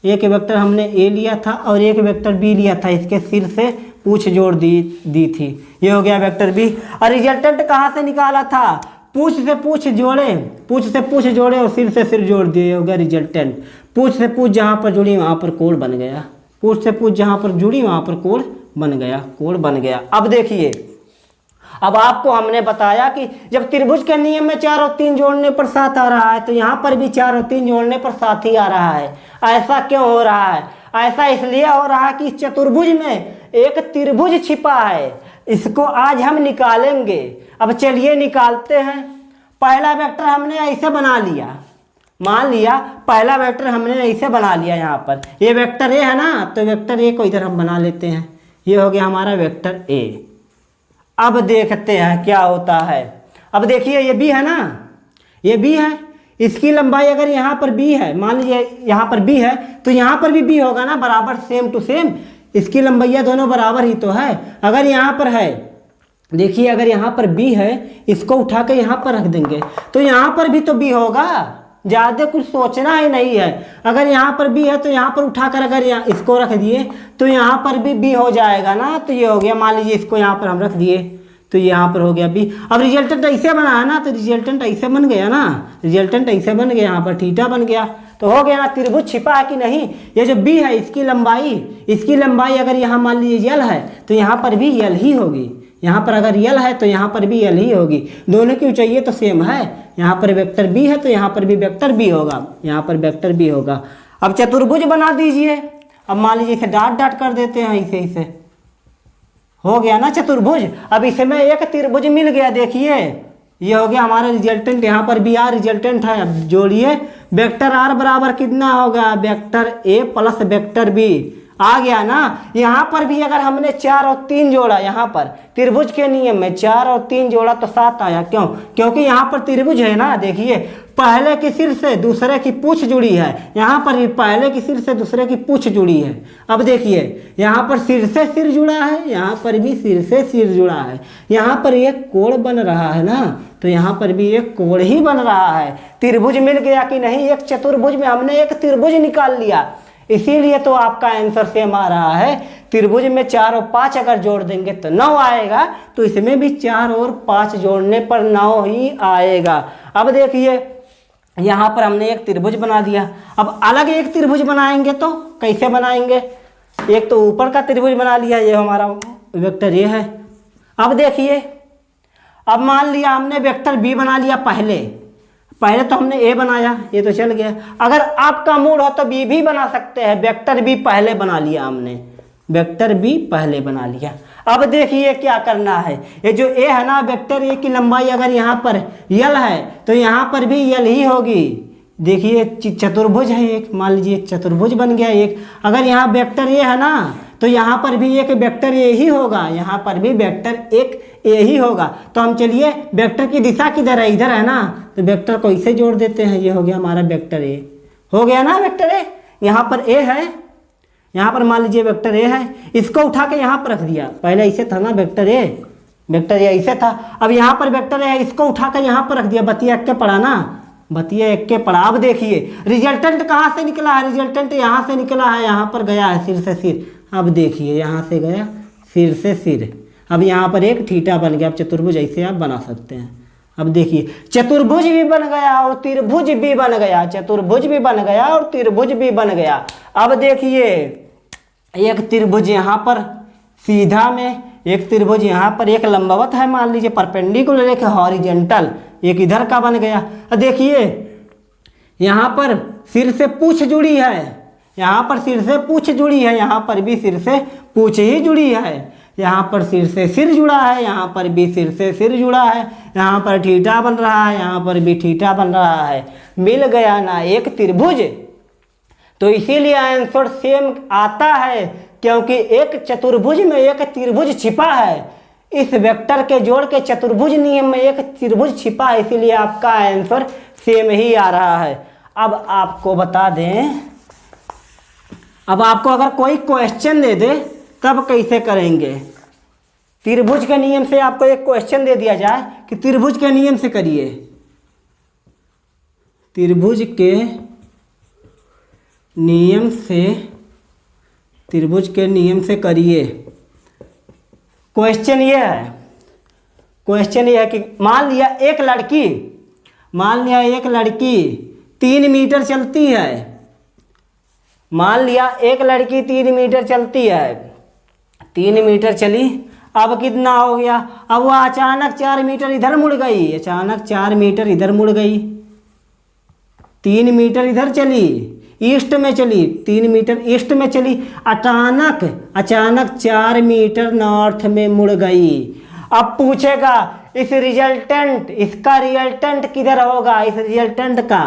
एक वेक्टर हमने ए लिया था और एक वेक्टर बी लिया था, इसके सिर से पूछ जोड़ दी थी, ये हो गया वेक्टर बी। और रिजल्टेंट कहाँ से निकाला था, पूछ से पूछ जोड़े, पूछ से पूछ जोड़े और सिर से सिर जोड़ दिए, हो गया रिजल्टेंट। पूछ से पूछ जहाँ पर जुड़ी वहाँ पर कोण बन गया, पूछ से पूछ जहाँ पर जुड़ी वहाँ पर कोण बन गया, कोण बन गया। अब देखिए, अब आपको हमने बताया कि जब त्रिभुज के नियम में 4 और 3 जोड़ने पर 7 आ रहा है, तो यहाँ पर भी 4 और 3 जोड़ने पर 7 ही आ रहा है। ऐसा क्यों हो रहा है, ऐसा इसलिए हो रहा है कि इस चतुर्भुज में एक त्रिभुज छिपा है, इसको आज हम निकालेंगे। अब चलिए निकालते हैं। पहला वेक्टर हमने ऐसे बना लिया, मान लिया पहला वेक्टर हमने ऐसे बना लिया, यहाँ पर ये वेक्टर ए है ना, तो वेक्टर ए को इधर हम बना लेते हैं, ये हो गया हमारा वेक्टर ए। अब देखते हैं क्या होता है। अब देखिए ये बी है ना, ये बी है, इसकी लंबाई अगर यहाँ पर बी है, मान लीजिए यहाँ पर बी है, तो यहाँ पर भी बी होगा ना, बराबर सेम टू सेम, इसकी लंबाइयाँ दोनों बराबर ही तो है। अगर यहाँ पर है, देखिए अगर यहाँ पर बी है, इसको उठा के यहाँ पर रख देंगे तो यहाँ पर भी तो बी होगा, ज़्यादा कुछ सोचना ही नहीं है। अगर यहाँ पर बी है तो यहाँ पर उठाकर अगर यहाँ इसको रख दिए तो यहाँ पर भी बी हो जाएगा ना, तो ये हो गया। मान लीजिए इसको यहाँ पर हम रख दिए तो यहाँ पर हो गया बी। अब रिजल्टेंट ऐसे बना है ना, तो रिजल्टेंट ऐसे बन गया ना, रिजल्टेंट ऐसे बन गया, यहाँ पर थीटा बन गया, तो हो गया ना। त्रिभुज छिपा है कि नहीं, ये जो बी है इसकी लंबाई अगर यहाँ मान लीजिए यल है तो यहाँ पर भी यल ही होगी, यहाँ पर अगर यल है तो यहाँ पर भी यल ही होगी, दोनों की ऊंचाई तो सेम है। यहाँ पर वेक्टर बी है तो यहाँ पर भी वेक्टर बी होगा, यहाँ पर वेक्टर बी होगा। अब चतुर्भुज बना दीजिए। अब मान लीजिए इसे डॉट डॉट कर देते हैं, इसे हो गया ना चतुर्भुज। अब इसमें एक त्रिभुज मिल गया, देखिए ये हो गया हमारा रिजल्टेंट, यहाँ पर भी आर रिजल्टेंट है। अब जोड़िए, वेक्टर आर बराबर कितना होगा, vector A plus vector B आ गया ना। यहाँ पर भी अगर हमने 4 और 3 जोड़ा, यहाँ पर त्रिभुज के नियम में 4 और 3 जोड़ा तो 7 आया, क्यों? क्योंकि यहाँ पर त्रिभुज है ना, देखिए पहले की सिर से दूसरे की पूंछ जुड़ी है, यहाँ पर भी पहले की सिर से दूसरे की पूंछ जुड़ी है। अब देखिए यहाँ पर सिर से सिर जुड़ा है, यहाँ पर भी सिर से सिर जुड़ा है, यहाँ पर एक कोण बन रहा है ना, तो यहाँ पर भी एक कोण ही बन रहा है। त्रिभुज मिल गया कि नहीं, एक चतुर्भुज में हमने एक त्रिभुज निकाल लिया, इसीलिए तो आपका आंसर सेम आ रहा है। त्रिभुज में 4 और 5 अगर जोड़ देंगे तो 9 आएगा, तो इसमें भी 4 और 5 जोड़ने पर 9 ही आएगा। अब देखिए यहाँ पर हमने एक त्रिभुज बना दिया। अब अलग एक त्रिभुज बनाएंगे तो कैसे बनाएंगे, एक तो ऊपर का त्रिभुज बना लिया, ये हमारा वेक्टर ये है। अब देखिए, अब मान लिया हमने वेक्टर बी बना लिया, पहले तो हमने ए बनाया, ये तो चल गया। अगर आपका मूड हो तो बी भी बना सकते हैं, वेक्टर बी पहले बना लिया हमने, वेक्टर बी पहले बना लिया। अब देखिए क्या करना है, ये जो ए है ना, वेक्टर ए की लंबाई अगर यहाँ पर यल है तो यहाँ पर भी यल ही होगी। देखिए चतुर्भुज है एक, मान लीजिए चतुर्भुज बन गया एक। अगर यहाँ वेक्टर ए है ना तो यहाँ पर भी एक वेक्टर ए ही होगा, यहाँ पर भी वेक्टर एक ए ही होगा। तो हम चलिए वेक्टर की दिशा किधर है, इधर है ना, तो वेक्टर को इसे जोड़ देते हैं, ये हो गया हमारा वेक्टर ए, हो गया ना वेक्टर ए। यहाँ पर ए है, यहाँ पर मान लीजिए वेक्टर ए है, इसको उठा के यहाँ पर रख दिया, पहले इसे था ना वेक्टर ए ऐसे था। अब यहाँ पर वेक्टर ए है, इसको उठा कर यहाँ पर रख दिया, बतिया एक के पढ़ा ना, बतिया एक के पढ़ा। अब देखिए रिजल्टेंट कहाँ से निकला है, रिजल्टेंट यहाँ से निकला है, यहाँ पर गया है सिर से सिर। अब देखिए यहाँ से गया सिर से सिर, अब यहाँ पर एक थीटा बन गया। अब चतुर्भुज ऐसे आप बना सकते हैं। अब देखिए चतुर्भुज भी बन गया और त्रिभुज भी बन गया, चतुर्भुज भी बन गया और त्रिभुज भी बन गया। अब देखिए एक त्रिभुज यहाँ पर सीधा में, एक त्रिभुज यहाँ पर एक लंबवत है, मान लीजिए परपेंडिकुलर, एक हॉरिजेंटल, एक इधर का बन गया। अब देखिए यहाँ पर सिर से पूंछ जुड़ी है, यहाँ पर सिर से पूंछ जुड़ी है, यहाँ पर भी सिर से पूंछ ही जुड़ी है, यहाँ पर सिर से सिर जुड़ा है, यहाँ पर भी सिर से सिर जुड़ा है, यहाँ पर थीटा बन रहा है, यहाँ पर भी थीटा बन रहा है। मिल गया ना एक त्रिभुज। तो इसीलिए आंसर सेम आता है, क्योंकि एक चतुर्भुज में एक त्रिभुज छिपा है। इस वेक्टर के जोड़ के चतुर्भुज नियम में एक त्रिभुज छिपा है, इसीलिए आपका आंसर सेम ही आ रहा है। अब आपको बता दें, अब आपको अगर कोई क्वेश्चन दे दे तब कैसे करेंगे। त्रिभुज के नियम से आपको एक क्वेश्चन दे दिया जाए कि त्रिभुज के नियम से करिए, त्रिभुज के नियम से, त्रिभुज के नियम से करिए। क्वेश्चन ये है, क्वेश्चन ये है कि मान लिया एक लड़की 3 मीटर चलती है, मान लिया एक लड़की 3 मीटर चलती है, 3 मीटर चली, अब कितना हो गया, अब वह अचानक 4 मीटर इधर मुड़ गई, अचानक 4 मीटर इधर मुड़ गई, 3 मीटर इधर चली, ईस्ट में चली, 3 मीटर ईस्ट में चली, अचानक 4 मीटर नॉर्थ में मुड़ गई। अब पूछेगा इस रिजल्टेंट, इसका रिजल्टेंट किधर होगा, इस रिजल्टेंट का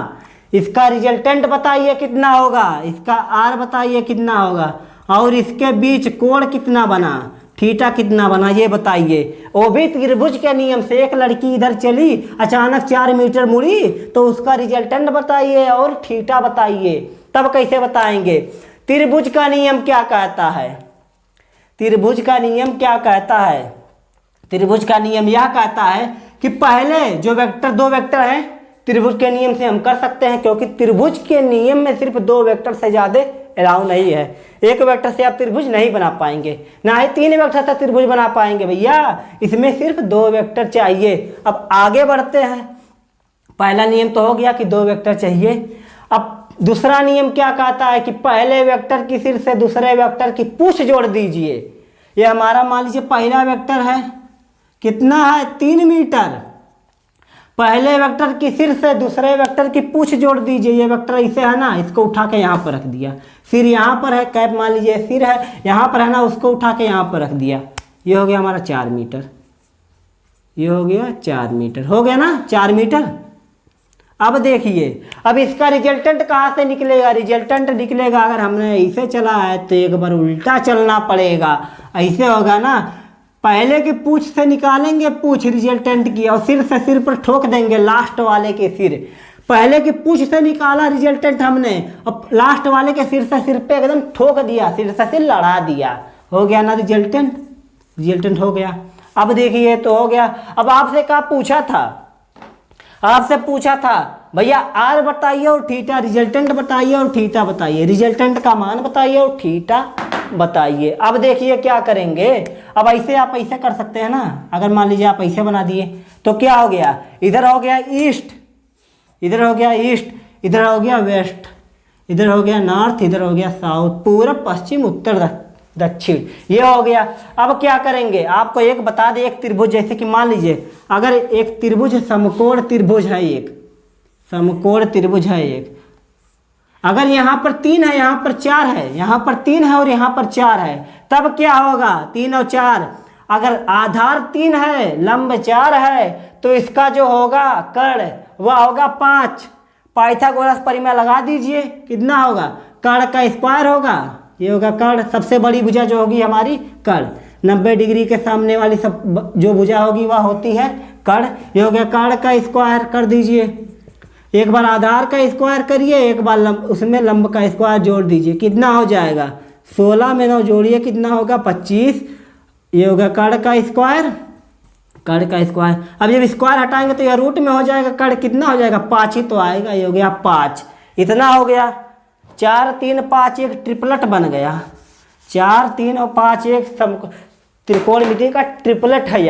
इसका रिजल्टेंट बताइए कितना होगा, इसका आर बताइए कितना होगा, और इसके बीच कोण कितना बना, थीटा कितना बना, ये बताइए। वो भी त्रिभुज के नियम से। एक लड़की इधर चली, अचानक 4 मीटर मुड़ी, तो उसका रिजल्टेंट बताइए और थीटा बताइए। तब कैसे बताएंगे? त्रिभुज का नियम क्या कहता है? त्रिभुज का नियम क्या कहता है? त्रिभुज का नियम यह कहता है कि पहले जो वेक्टर, 2 वेक्टर हैं, त्रिभुज के नियम से हम कर सकते हैं, क्योंकि त्रिभुज के नियम में सिर्फ 2 वेक्टर से ज़्यादा अलाउ नहीं है। एक वेक्टर से आप त्रिभुज नहीं बना पाएंगे, ना ही 3 वेक्टर से त्रिभुज बना पाएंगे भैया, इसमें सिर्फ 2 वेक्टर चाहिए। अब आगे बढ़ते हैं। पहला नियम तो हो गया कि 2 वेक्टर चाहिए। अब दूसरा नियम क्या कहता है कि पहले वेक्टर की सिर से दूसरे वेक्टर की पूछ जोड़ दीजिए। ये हमारा मान लीजिए पहला वेक्टर है, कितना है, 3 मीटर। पहले वेक्टर की सिर से दूसरे वेक्टर की पूछ जोड़ दीजिए। ये वेक्टर ऐसे है ना, इसको उठा के यहाँ पर रख दिया। सिर यहाँ पर है, कैप मान लीजिए सिर है, यहाँ पर है ना, उसको उठा के यहाँ पर रख दिया। ये हो गया हमारा 4 मीटर। ये हो गया 4 मीटर, हो गया ना 4 मीटर। अब देखिए, अब इसका रिजल्टेंट कहाँ से निकलेगा? रिजल्टेंट निकलेगा, अगर हमने ऐसे चला है तो एक बार उल्टा चलना पड़ेगा। ऐसे होगा ना, पहले की पूछ से निकालेंगे पूछ रिजल्टेंट की, और सिर से सिर पर ठोक देंगे लास्ट वाले के सिर। पहले की पूछ से निकाला रिजल्टेंट हमने, अब लास्ट वाले के सिर से सिर पे एकदम ठोक दिया, सिर से सिर लड़ा दिया। हो गया ना रिजल्टेंट? रिजल्टेंट हो गया। अब देखिए तो हो गया। अब आपसे क्या पूछा था? आपसे पूछा था भैया आर बताइए और थीटा, रिजल्टेंट बताइए और थीटा बताइए, रिजल्टेंट का मान बताइए और थीटा बताइए। अब देखिए क्या करेंगे। अब ऐसे आप ऐसे कर सकते हैं ना, अगर मान लीजिए आप ऐसे बना दिए तो क्या हो गया, इधर हो गया ईस्ट, इधर हो गया ईस्ट, इधर हो गया वेस्ट, इधर हो गया नॉर्थ, इधर हो गया साउथ, पूरब पश्चिम उत्तर दक्षिण, ये हो गया। अब क्या करेंगे, आपको एक बता दे, एक त्रिभुज, जैसे कि मान लीजिए अगर एक त्रिभुज समकोण त्रिभुज है, एक समकोण त्रिभुज है एक, अगर यहाँ पर 3 है, यहाँ पर 4 है, यहाँ पर 3 है और यहाँ पर 4 है, तब क्या होगा, 3 और 4, अगर आधार 3 है, लंब 4 है, तो इसका जो होगा कर्ण वह होगा 5। पाइथागोरस परिमेय लगा दीजिए, कितना होगा, कर्ण का स्क्वायर होगा, ये होगा कर्ण। सबसे बड़ी भुजा जो होगी हमारी कर्ण, 90 डिग्री के सामने वाली सब जो भुजा होगी वह होती है कर्ण। ये हो गया कर्ण का स्क्वायर कर दीजिए। एक बार आधार का स्क्वायर करिए, एक बार उसमें लंब का स्क्वायर जोड़ दीजिए, कितना हो जाएगा, 16 में 9 जोड़िए, कितना होगा 25। ये होगा कर्ण का स्क्वायर, कर्ण का स्क्वायर। अब जब स्क्वायर हटाएंगे तो यह रूट में हो जाएगा, कर्ण कितना हो जाएगा, 5 ही तो आएगा। ये हो गया 5, इतना हो गया। 4 3 5 एक ट्रिपलेट बन गया, 4 3 और 5 एक त्रिकोणमिति का ट्रिपलेट है।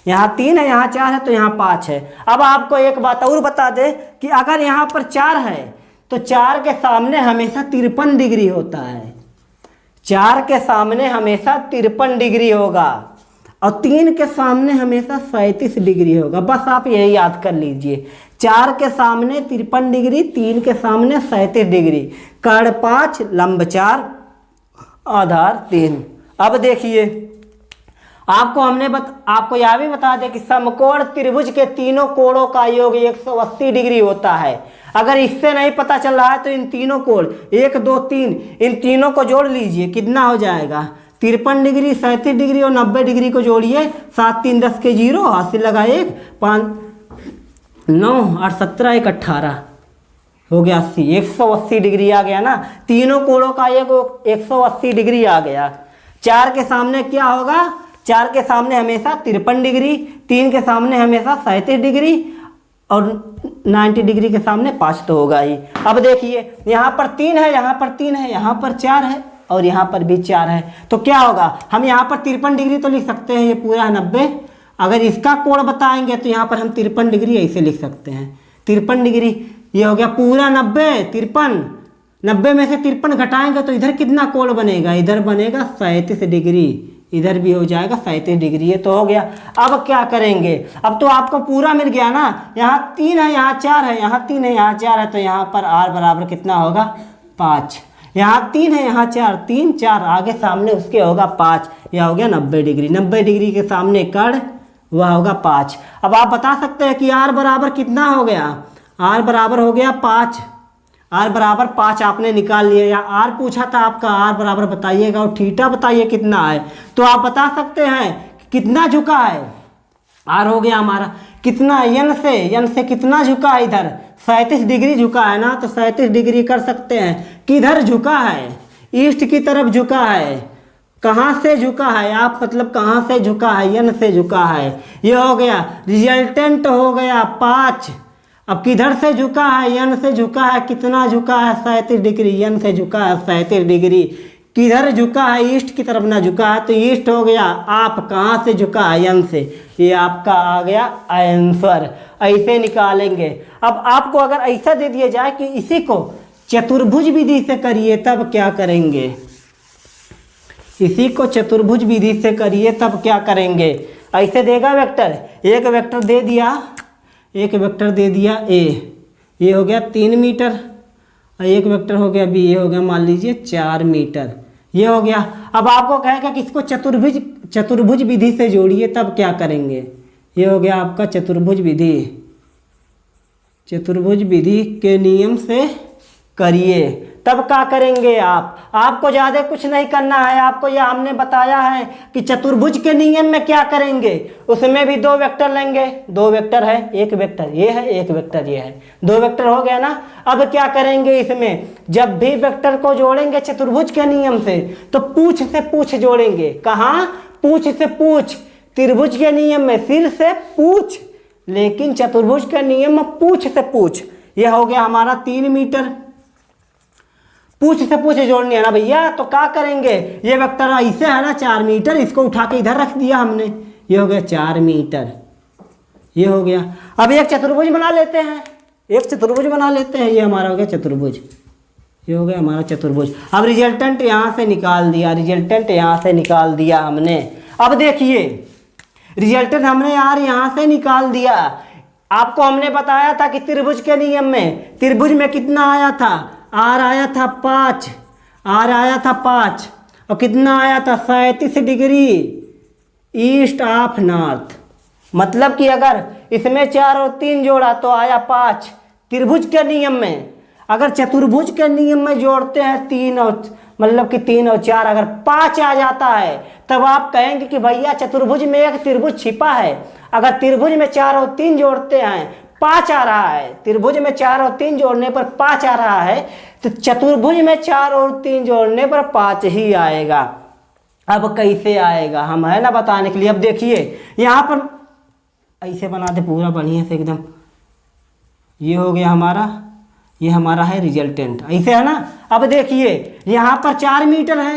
यहाँ 3 है, यहाँ 4 है, तो यहाँ 5 है। अब आपको एक बात और बता दे कि अगर यहाँ पर 4 है तो 4 के सामने हमेशा 53 डिग्री होता है, 4 के सामने हमेशा 53 डिग्री होगा, और 3 के सामने हमेशा 37 डिग्री होगा। बस आप यही याद कर लीजिए, 4 के सामने 53 डिग्री, 3 के सामने 37 डिग्री, कर्ण 5, लंब 4, आधार 3। अब देखिए आपको आपको यह भी बता दें कि समकोण त्रिभुज के तीनों कोणों का योग 180 डिग्री होता है। अगर इससे नहीं पता चल रहा है तो इन तीनों कोण 1 2 3 इन तीनों को जोड़ लीजिए, कितना हो जाएगा, 53 डिग्री, 37 डिग्री और 90 डिग्री को जोड़िए, 7 3 10 के 0, हाथ से लगा 1 5 9 8 17 1 18 हो गया 80, 180 डिग्री आ गया ना। तीनों कोणों का योग 180 डिग्री आ गया। 4 के सामने क्या होगा, 4 के सामने हमेशा 53 डिग्री, 3 के सामने हमेशा 37 डिग्री और 90 डिग्री के सामने 5 तो होगा ही। अब देखिए यहाँ पर 3 है, यहाँ पर 3 है, यहाँ पर 4 है और यहाँ पर भी 4 है, तो क्या होगा, हम यहाँ पर 53 डिग्री तो लिख सकते हैं, ये पूरा है 90। अगर इसका कोण बताएंगे तो यहाँ पर हम 53 डिग्री ऐसे लिख सकते हैं, 53 डिग्री, ये हो गया पूरा 90, 53, 90 में से 53 घटाएंगे तो इधर कितना कोण बनेगा, इधर बनेगा 37 डिग्री, इधर भी हो जाएगा 37 डिग्री। ये तो हो गया। अब क्या करेंगे, अब तो आपको पूरा मिल गया ना, यहाँ 3 है, यहाँ 4 है, यहाँ 3 है, यहाँ 4 है, तो यहाँ पर r बराबर कितना होगा 5। यहाँ 3 है, यहाँ 4, 3 4 आगे सामने उसके होगा 5, यह हो गया 90 डिग्री। 90 डिग्री के सामने कर्ण वह होगा 5। अब आप बता सकते हैं कि r बराबर कितना हो गया, r बराबर हो गया 5, आर बराबर 5 आपने निकाल लिया, या आर पूछा था आपका, आर बराबर बताइएगा और थीटा बताइए कितना है। तो आप बता सकते हैं कितना झुका है। आर हो गया हमारा कितना, एन से कितना झुका है, इधर 37 डिग्री झुका है ना, तो 37 डिग्री कर सकते हैं। किधर झुका है, ईस्ट की तरफ झुका है। कहाँ से झुका है आप, मतलब कहाँ से झुका है, एन से झुका है। ये हो गया रिजल्टेंट हो गया 5। अब किधर से झुका है, एन से झुका है, कितना झुका है 37 डिग्री, एन से झुका है 37 डिग्री। किधर झुका है, ईस्ट की तरफ ना झुका है, तो ईस्ट हो गया। आप कहाँ से झुका है, एन से। ये आपका आ गया आंसर, ऐसे निकालेंगे। अब आपको अगर ऐसा दे दिया जाए कि इसी को चतुर्भुज विधि से करिए तब क्या करेंगे, इसी को चतुर्भुज विधि से करिए तब क्या करेंगे। ऐसे देगा वेक्टर, एक वेक्टर दे दिया, एक वेक्टर दे दिया ए, ये हो गया 3 मीटर, और एक वेक्टर हो गया बी, ये हो गया मान लीजिए 4 मीटर, ये हो गया। अब आपको कहेगा कि इसको चतुर्भुज विधि से जोड़िए तब क्या करेंगे। ये हो गया आपका चतुर्भुज विधि, चतुर्भुज विधि के नियम से करिए तब क्या करेंगे आप। आपको ज़्यादा कुछ नहीं करना है, आपको यह हमने बताया है कि चतुर्भुज के नियम में क्या करेंगे। उसमें भी 2 वेक्टर लेंगे, 2 वेक्टर है, एक वेक्टर ये है, एक वेक्टर ये है, 2 वेक्टर हो गया ना। अब क्या करेंगे, इसमें जब भी वेक्टर को जोड़ेंगे चतुर्भुज के नियम से तो पूछ से पूछ जोड़ेंगे। कहाँ, पूछ से पूछ। त्रिभुज के नियम में सिर से पूछ, लेकिन चतुर्भुज के नियम में पूछ से पूछ। यह हो गया हमारा 3 मीटर, पूछ से पूछ जोड़नी है ना भैया, तो क्या करेंगे। ये वेक्टर ऐसे है ना 4 मीटर, इसको उठा के इधर रख दिया हमने, ये हो गया 4 मीटर, ये हो गया। अब एक चतुर्भुज बना लेते हैं, एक चतुर्भुज बना लेते हैं, ये हमारा हो गया चतुर्भुज, ये हो गया हमारा चतुर्भुज। अब रिजल्टेंट यहाँ से निकाल दिया, रिजल्टेंट यहाँ से निकाल दिया हमने। अब देखिए रिजल्टेंट हमने यार यहाँ से निकाल दिया। आपको हमने बताया था कि त्रिभुज के नियम में, त्रिभुज में कितना आया था, आर आया था 5, आर आया था 5, और कितना आया था 37 डिग्री ईस्ट ऑफ नॉर्थ। मतलब कि अगर इसमें 4 और 3 जोड़ा तो आया 5 त्रिभुज के नियम में। अगर चतुर्भुज के नियम में जोड़ते हैं 3 और मतलब कि 3 और 4 अगर 5 आ जाता है तब आप कहेंगे कि भैया चतुर्भुज में एक त्रिभुज छिपा है। अगर त्रिभुज में 4 और 3 जोड़ते हैं 5 आ रहा है, त्रिभुज में 4 और 3 जोड़ने पर 5 आ रहा है, तो चतुर्भुज में 4 और 3 जोड़ने पर 5 ही आएगा। अब कैसे आएगा हम है ना बताने के लिए। अब देखिए यहाँ पर ऐसे बना दे पूरा बढ़िया से एकदम, ये हो गया हमारा, ये हमारा है रिजल्टेंट, ऐसे है ना। अब देखिए यहाँ पर 4 मीटर है,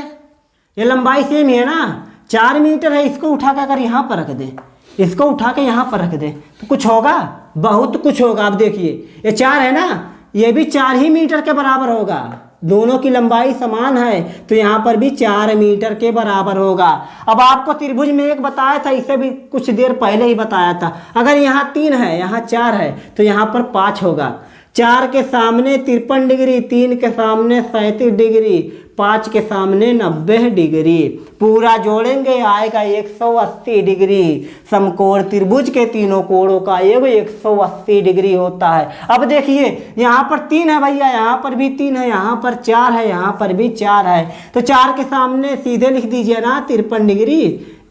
ये लंबाई सेम ही है ना, 4 मीटर है, इसको उठा कर अगर यहाँ पर रख दें, इसको उठा के यहाँ पर रख दें तो कुछ होगा, बहुत कुछ होगा। अब देखिए ये 4 है ना, ये भी 4 ही मीटर के बराबर होगा, दोनों की लंबाई समान है तो यहाँ पर भी 4 मीटर के बराबर होगा। अब आपको त्रिभुज में एक बताया था, इसे भी कुछ देर पहले ही बताया था। अगर यहाँ 3 है, यहाँ 4 है, तो यहाँ पर 5 होगा। 4 के सामने 53 डिग्री, 3 के सामने 37 डिग्री, 5 के सामने 90 डिग्री, पूरा जोड़ेंगे आएगा 180 डिग्री। समकोण त्रिभुज के तीनों कोणों का योग 180 डिग्री होता है। अब देखिए यहाँ पर 3 है भैया, यहाँ पर भी 3 है, यहाँ पर 4 है, यहाँ पर भी 4 है, तो 4 के सामने सीधे लिख दीजिए ना 53 डिग्री।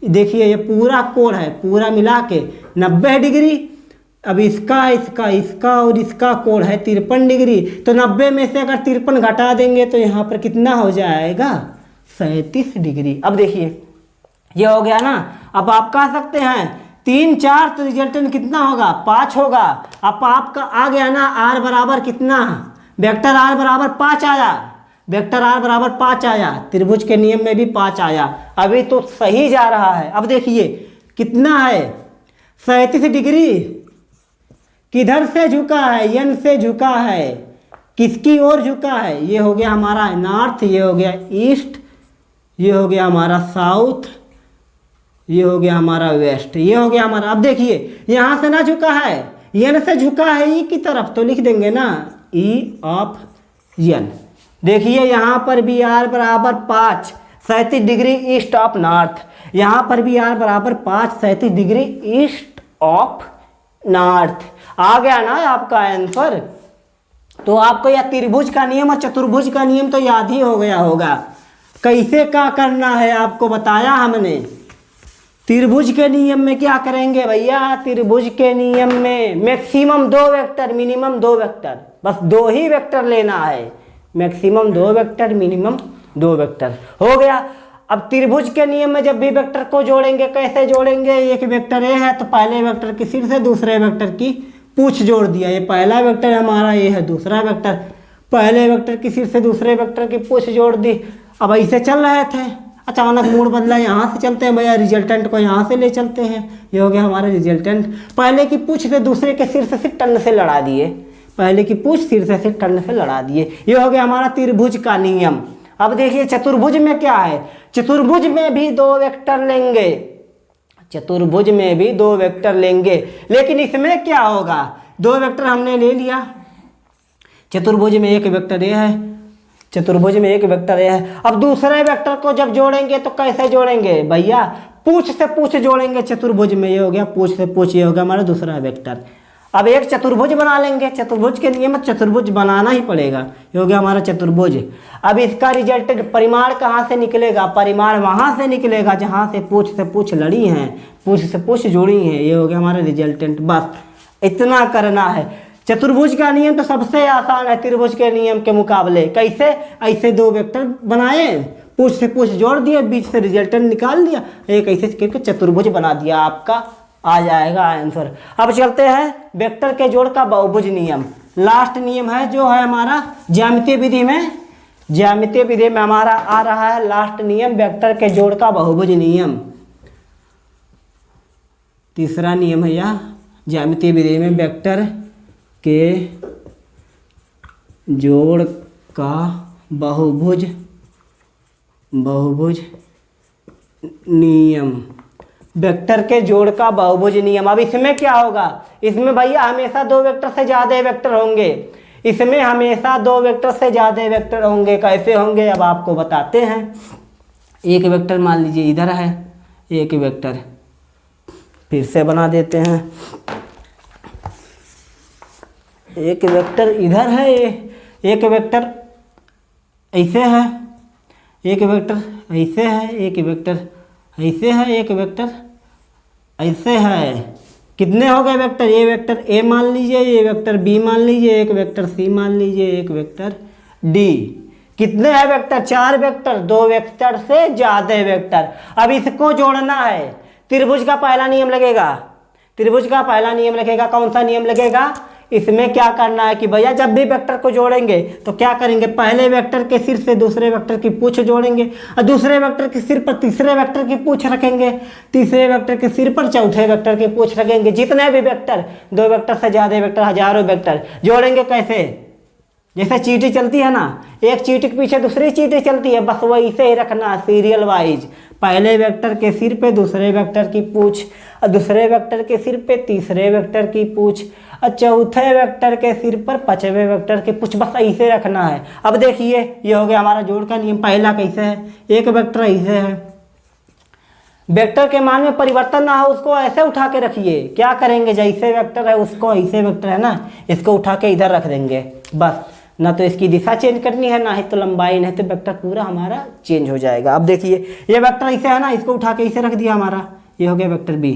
देखिए ये पूरा कोण है, पूरा मिला के 90 डिग्री। अब इसका इसका इसका और इसका कोण है 53 डिग्री, तो 90 में से अगर 53 घटा देंगे तो यहाँ पर कितना हो जाएगा 37 डिग्री। अब देखिए ये हो गया ना। अब आप कह सकते हैं 3 4 तो रिजल्टेंट कितना होगा 5 होगा। अब आपका आ गया ना आर बराबर कितना, वेक्टर आर बराबर 5 आया, वेक्टर आर बराबर 5 आया, त्रिभुज के नियम में भी 5 आया, अभी तो सही जा रहा है। अब देखिए कितना है 37 डिग्री, किधर से झुका है, एन से झुका है, किसकी ओर झुका है, ये हो गया हमारा नॉर्थ, ये हो गया ईस्ट, ये हो गया हमारा साउथ, ये हो गया हमारा वेस्ट, ये हो गया हमारा। अब देखिए यहाँ से ना झुका है, एन से झुका है ई की तरफ, तो लिख देंगे ना ई ऑफ एन। देखिए यहाँ पर भी आर बराबर 5 37 डिग्री ईस्ट ऑफ नॉर्थ, यहाँ पर भी आर बराबर 5 37 डिग्री ईस्ट ऑफ नॉर्थ। आ गया ना आपका आंसर। तो आपको यह त्रिभुज का नियम और चतुर्भुज का नियम तो याद ही हो गया होगा। कैसे क्या करना है आपको बताया हमने। त्रिभुज के नियम में क्या करेंगे भैया, त्रिभुज के नियम में मैक्सिमम 2 वेक्टर मिनिमम 2 वेक्टर, बस 2 ही वेक्टर लेना है। मैक्सिमम 2 वेक्टर मिनिमम 2 वेक्टर हो गया। अब त्रिभुज के नियम में जब भी वेक्टर को जोड़ेंगे कैसे जोड़ेंगे, एक वेक्टर ए है तो पहले वेक्टर की सिर से दूसरे वेक्टर की पूछ जोड़ दिया। ये पहला वेक्टर हमारा, ये है दूसरा वेक्टर, पहले वेक्टर की सिर से दूसरे वेक्टर की पूछ जोड़ दी। अब ऐसे चल रहे थे, अचानक मूड बदला, यहाँ से चलते हैं भैया, रिजल्टेंट को यहाँ से ले चलते हैं। ये हो गया हमारा रिजल्टेंट। पहले की पूछ से दूसरे के सिर से टन से लड़ा दिए, पहले की पूछ सिर से टन से लड़ा दिए। ये हो गया हमारा त्रिभुज का नियम। अब देखिए चतुर्भुज में क्या है, चतुर्भुज में भी 2 वेक्टर लेंगे, चतुर्भुज में भी 2 वेक्टर लेंगे, लेकिन इसमें क्या होगा, 2 वेक्टर हमने ले लिया। चतुर्भुज में एक वेक्टर ये है, चतुर्भुज में एक वेक्टर ये है। अब दूसरे वेक्टर को जब जोड़ेंगे तो कैसे जोड़ेंगे भैया, पूछ से पूछ जोड़ेंगे चतुर्भुज में। ये हो गया पूछ से पूछ, ये हो गया हमारा दूसरा वेक्टर। अब एक चतुर्भुज बना लेंगे, चतुर्भुज के नियम चतुर्भुज बनाना ही पड़ेगा। ये हो गया हमारा चतुर्भुज। अब इसका रिजल्टेंट परिमाण कहाँ से निकलेगा, परिमाण वहाँ से निकलेगा जहाँ से पूछ लड़ी हैं, पूछ से पूछ जुड़ी हैं। ये हो गया हमारा रिजल्टेंट। बस इतना करना है। चतुर्भुज का नियम तो सबसे आसान है त्रिभुज के नियम के मुकाबले। कैसे, ऐसे 2 वेक्टर बनाए, पूछ से पूछ जोड़ दिए, बीच से रिजल्टेंट निकाल दिया, एक ऐसे करके चतुर्भुज बना दिया, आपका आ जाएगा आंसर। अब चलते हैं वेक्टर के जोड़ का बहुभुज नियम। लास्ट नियम है जो है हमारा ज्यामितीय विधि में, ज्यामितीय विधि में हमारा आ रहा है लास्ट नियम, वेक्टर के जोड़ का बहुभुज नियम। तीसरा नियम है यह ज्यामितीय विधि में वेक्टर के जोड़ का बहुभुज नियम, वेक्टर के जोड़ का बहुभुज नियम। अब इसमें क्या होगा, इसमें भैया हमेशा 2 वेक्टर से ज़्यादा वेक्टर होंगे, इसमें हमेशा 2 वेक्टर से ज़्यादा वेक्टर होंगे। कैसे होंगे अब आपको बताते हैं। एक वेक्टर मान लीजिए इधर है, एक वेक्टर फिर से बना देते हैं, एक वेक्टर इधर है, एक वेक्टर ऐसे है, एक वेक्टर ऐसे है, एक वेक्टर ऐसे है, एक वेक्टर ऐसे है। कितने हो गए वेक्टर, ये वेक्टर ए मान लीजिए, ये वेक्टर बी मान लीजिए, एक वेक्टर सी मान लीजिए, एक वेक्टर डी। कितने हैं वेक्टर, 4 वेक्टर, 2 वेक्टर से ज़्यादा वेक्टर। अब इसको जोड़ना है, त्रिभुज का पहला नियम लगेगा, त्रिभुज का पहला नियम लगेगा। कौन सा नियम लगेगा, इसमें क्या करना है कि भैया जब भी वेक्टर को जोड़ेंगे तो क्या करेंगे, पहले वेक्टर के सिर से दूसरे वेक्टर की पूछ जोड़ेंगे, और दूसरे वेक्टर के सिर पर तीसरे वेक्टर की पूछ रखेंगे, तीसरे वेक्टर के सिर पर चौथे वेक्टर की पूछ रखेंगे। जितने भी वेक्टर, 2 वेक्टर से ज़्यादा वेक्टर, हजारों वेक्टर जोड़ेंगे। कैसे, जैसे चींटी चलती है ना, एक चींटी के पीछे दूसरी चींटी चलती है, बस वैसे ही रखना सीरियल वाइज। पहले वेक्टर के सिर पे दूसरे वेक्टर की पूछ, और दूसरे वेक्टर के सिर पे तीसरे वेक्टर की पूछ, और चौथे वेक्टर के सिर पर 5वें वेक्टर की पूछ, बस ऐसे रखना है। अब देखिए ये हो गया हमारा जोड़ का नियम। पहला कैसे है, एक वेक्टर ऐसे है, वेक्टर के मान में परिवर्तन ना हो उसको ऐसे उठा के रखिए। क्या करेंगे, जैसे वेक्टर है उसको ऐसे वेक्टर है ना, इसको उठा के इधर रख देंगे। बस, ना तो इसकी दिशा चेंज करनी है, ना ही तो लंबाई, नहीं तो वेक्टर पूरा हमारा चेंज हो जाएगा। अब देखिए ये वेक्टर ऐसे है ना, इसको उठा के इसे रख दिया हमारा, ये हो गया वेक्टर बी,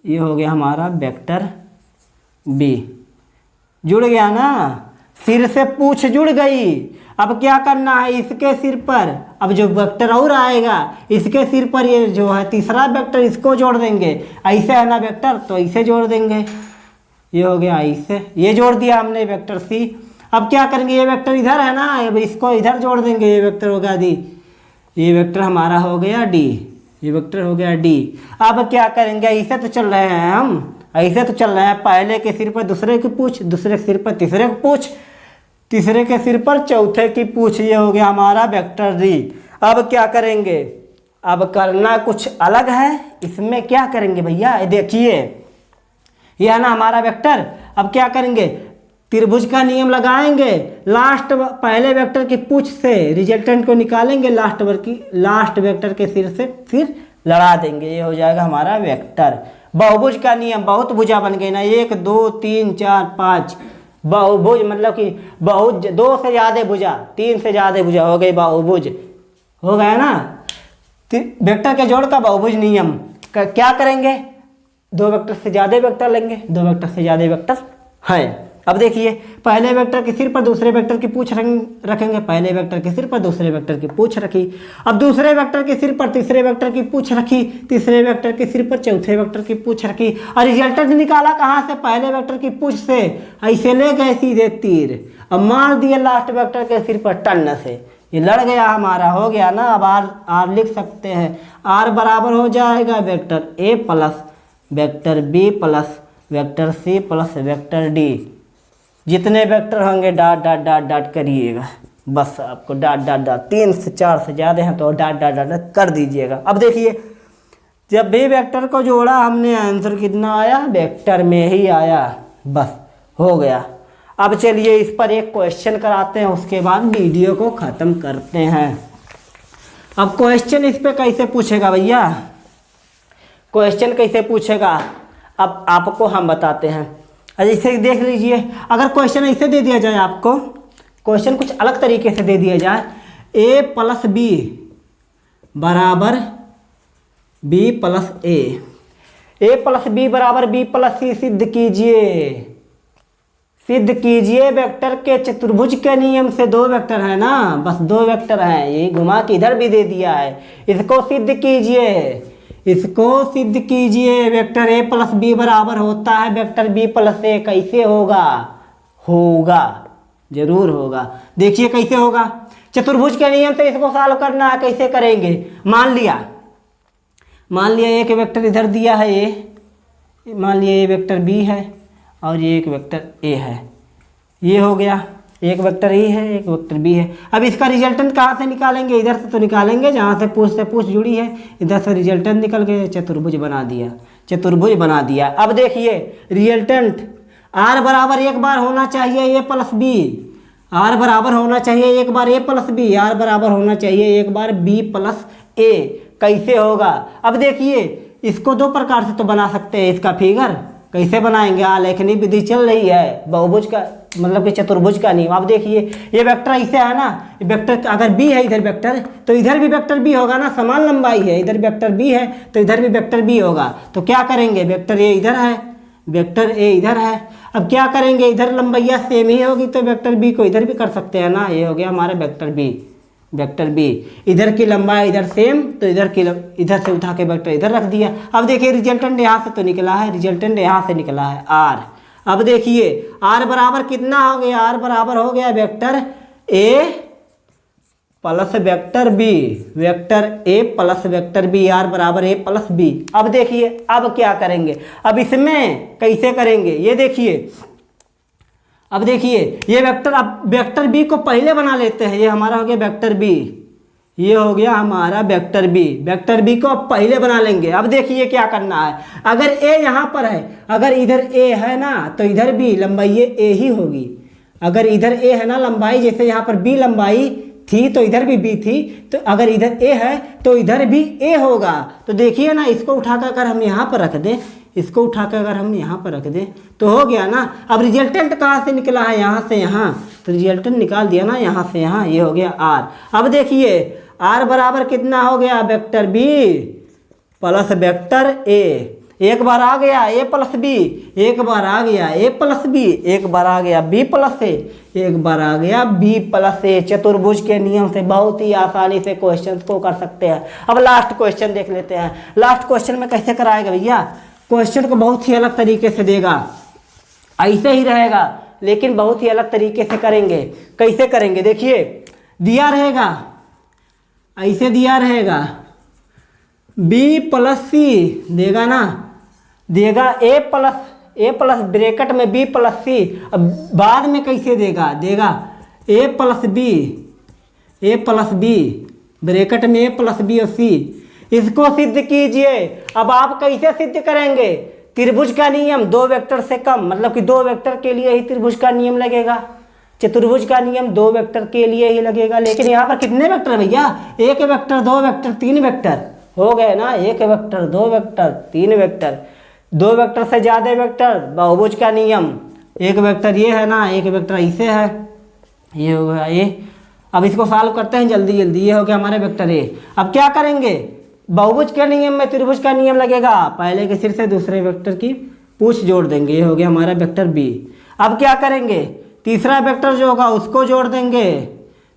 ये हो गया हमारा वेक्टर बी। जुड़ गया ना, सिर से पूछ जुड़ गई। अब क्या करना है, इसके सिर पर अब जो वेक्टर और आएगा इसके सिर पर ये जो है तीसरा वेक्टर, इसको जोड़ देंगे। ऐसे है ना वेक्टर, तो ऐसे जोड़ देंगे। ये हो गया ऐसे, ये जोड़ दिया हमने वेक्टर सी। अब क्या करेंगे, ये वेक्टर इधर है ना, अब इसको इधर जोड़ देंगे, ये वेक्टर हो गया डी, ये वेक्टर हमारा हो गया डी, ये वेक्टर हो गया डी। अब क्या करेंगे, ऐसे तो चल रहे हैं हम, ऐसे तो चल रहे हैं, पहले के सिर पर दूसरे की पूछ, दूसरे के सिर पर तीसरे की पूछ, तीसरे के सिर पर चौथे की पूछ। ये हो गया हमारा वेक्टर डी। अब क्या करेंगे, अब करना कुछ अलग है। इसमें क्या करेंगे भैया, देखिए यह है ना हमारा वेक्टर। अब क्या करेंगे, त्रिभुज का नियम लगाएंगे, लास्ट पहले वेक्टर की पूछ से रिजल्टेंट को निकालेंगे, लास्ट वेक्टर के सिर से फिर लड़ा देंगे। ये हो जाएगा हमारा वेक्टर। बहुभुज का नियम, बहुत भुजा बन गई ना, 1 2 3 4 5, बहुभुज मतलब कि बहुत, 2 से ज़्यादा भुजा, 3 से ज़्यादा भुजा हो गई बहुभुज, हो गया ना। वेक्टर के जोड़ का बहुभुज नियम क्या करेंगे, 2 वेक्टर से ज़्यादा वेक्टर लेंगे, 2 वेक्टर से ज़्यादा वेक्टर है। अब देखिए पहले वेक्टर के सिर पर दूसरे वेक्टर की पूंछ रखेंगे, पहले वेक्टर के सिर पर दूसरे वेक्टर की पूंछ रखी। अब दूसरे वेक्टर के सिर पर तीसरे वेक्टर की पूंछ रखी, तीसरे वेक्टर के सिर पर चौथे वेक्टर की पूंछ रखी, और रिजल्टेंट निकाला कहाँ से, पहले वेक्टर की पूंछ से। ऐसे ले गए सीधे तीर, अब मार दिए लास्ट वेक्टर के सिर पर टन से, ये लड़ गया हमारा, हो गया ना। अब आर लिख सकते हैं, आर बराबर हो जाएगा vector A plus vector B plus vector C plus vector D. जितने वेक्टर होंगे डॉट डॉट डॉट डॉट करिएगा, बस आपको डॉट डॉट डॉट, 3 से 4 से ज़्यादा हैं तो डॉट डॉट डॉट कर दीजिएगा। अब देखिए जब भी वेक्टर को जोड़ा हमने, आंसर कितना आया, वेक्टर में ही आया, बस हो गया। अब चलिए इस पर एक क्वेश्चन कराते हैं, उसके बाद वीडियो को ख़त्म करते हैं। अब क्वेश्चन इस पर कैसे पूछेगा भैया, क्वेश्चन कैसे पूछेगा अब आपको हम बताते हैं। ऐसे देख लीजिए, अगर क्वेश्चन ऐसे दे दिया जाए आपको, क्वेश्चन कुछ अलग तरीके से दे दिया जाए, a प्लस बी बराबर b plus a plus B बराबर b प्लस सी सिद्ध कीजिए, सिद्ध कीजिए वेक्टर के चतुर्भुज के नियम से। 2 वेक्टर है ना, बस 2 वेक्टर हैं, ये घुमा के इधर भी दे दिया है, इसको सिद्ध कीजिए, इसको सिद्ध कीजिए। वेक्टर ए प्लस बी बराबर होता है वेक्टर बी प्लस ए। कैसे होगा, होगा जरूर होगा। देखिए कैसे होगा, चतुर्भुज के नियम से इसको सॉल्व करना है। कैसे करेंगे, मान लिया एक वेक्टर इधर दिया है ए, मान लिया ये वेक्टर बी है और ये एक वेक्टर ए है, ये हो गया, एक वेक्टर ए है एक वेक्टर बी है। अब इसका रिजल्टेंट कहाँ से निकालेंगे, इधर से तो निकालेंगे जहाँ से पूछ जुड़ी है, इधर से रिजल्टेंट निकल के चतुर्भुज बना दिया, चतुर्भुज बना दिया। अब देखिए रिजल्टेंट आर बराबर एक बार होना चाहिए ए प्लस बी, आर बराबर होना चाहिए एक बार ए प्लस बी, आर बराबर होना चाहिए एक बार बी प्लस ए। कैसे होगा, अब देखिए इसको 2 प्रकार से तो बना सकते हैं। इसका फिगर कैसे बनाएंगे, आलेखनी विधि चल रही है, बहुभुज का मतलब कि चतुर्भुज का नियम। अब देखिए ये वेक्टर ऐसे है ना, वेक्टर अगर बी है इधर वेक्टर, तो इधर भी वेक्टर बी होगा ना, समान लंबाई है, इधर वेक्टर बी है तो इधर भी वेक्टर बी होगा। तो क्या करेंगे, वेक्टर ए इधर है, वेक्टर ए इधर है, अब क्या करेंगे, इधर लंबाइयाँ सेम ही होगी तो वेक्टर बी को इधर भी कर सकते हैं ना, ये हो गया हमारा वेक्टर बी, वेक्टर बी। इधर की लंबाई इधर सेम तो इधर से उठा के वेक्टर इधर रख दिया। अब देखिए रिजल्टेंट यहाँ से तो निकला है, रिजल्टेंट यहाँ से निकला है आर। अब देखिए आर बराबर कितना हो गया, आर बराबर हो गया vector A plus vector B, vector A plus vector B, R बराबर ए प्लस बी। अब देखिए अब क्या करेंगे, अब इसमें कैसे करेंगे ये देखिए। अब देखिए ये वेक्टर, अब वेक्टर बी को पहले बना लेते हैं, ये हमारा हो गया वेक्टर बी, ये हो गया हमारा वेक्टर बी, वेक्टर बी को अब पहले बना लेंगे। अब देखिए क्या करना है, अगर ए यहाँ पर है, अगर इधर ए है ना तो इधर भी लंबाई ए ही होगी, अगर इधर ए है ना लंबाई, जैसे यहाँ पर बी लंबाई थी तो इधर भी बी थी, तो अगर इधर ए है तो इधर भी ए होगा। तो देखिए ना, इसको उठाकर अगर हम यहाँ पर रख दें, इसको उठाकर अगर हम यहाँ पर रख दें तो हो गया ना। अब रिजल्टेंट कहाँ से निकला है, यहाँ से यहाँ, तो रिजल्टेंट निकाल दिया ना यहाँ से यहाँ, ये हो गया आर। अब देखिए आर बराबर कितना हो गया, vector B plus vector A, एक बार आ गया ए प्लस बी, एक बार आ गया ए प्लस बी, एक बार आ गया बी प्लस ए, एक बार आ गया बी प्लस ए। चतुर्भुज के नियम से बहुत ही आसानी से क्वेश्चन को कर सकते हैं। अब लास्ट क्वेश्चन देख लेते हैं, लास्ट क्वेश्चन में कैसे कराएगा भैया, क्वेश्चन को बहुत ही अलग तरीके से देगा, ऐसे ही रहेगा लेकिन बहुत ही अलग तरीके से करेंगे। कैसे करेंगे देखिए, दिया रहेगा ऐसे, दिया रहेगा बी प्लस सी देगा ना, देगा ए प्लस ब्रैकेट में बी प्लस सी। अब बाद में कैसे देगा, देगा ए प्लस बी ब्रैकेट में ए प्लस बी और सी। इसको सिद्ध कीजिए। अब आप कैसे सिद्ध करेंगे, त्रिभुज का नियम, 2 वेक्टर से कम, मतलब कि 2 वेक्टर के लिए ही त्रिभुज का नियम लगेगा, चतुर्भुज का नियम 2 वेक्टर के लिए ही लगेगा। लेकिन यहाँ पर कितने वेक्टर भैया, 1 वेक्टर 2 वेक्टर 3 वेक्टर हो गए ना, 1 वेक्टर 2 वेक्टर 3 वेक्टर, 2 वेक्टर से ज़्यादा वेक्टर बहुभुज का नियम, एक वेक्टर ये है ना, एक वेक्टर ऐसे है, ये हो गया ए। अब इसको सॉल्व करते हैं जल्दी जल्दी। ये हो गया हमारे वेक्टर ए। अब क्या करेंगे, बहुभुज के नियम में त्रिभुज का नियम लगेगा, पहले के सिर से दूसरे वेक्टर की पूछ जोड़ देंगे। ये हो गया हमारा वेक्टर बी। अब क्या करेंगे, तीसरा वेक्टर जो होगा उसको जोड़ देंगे,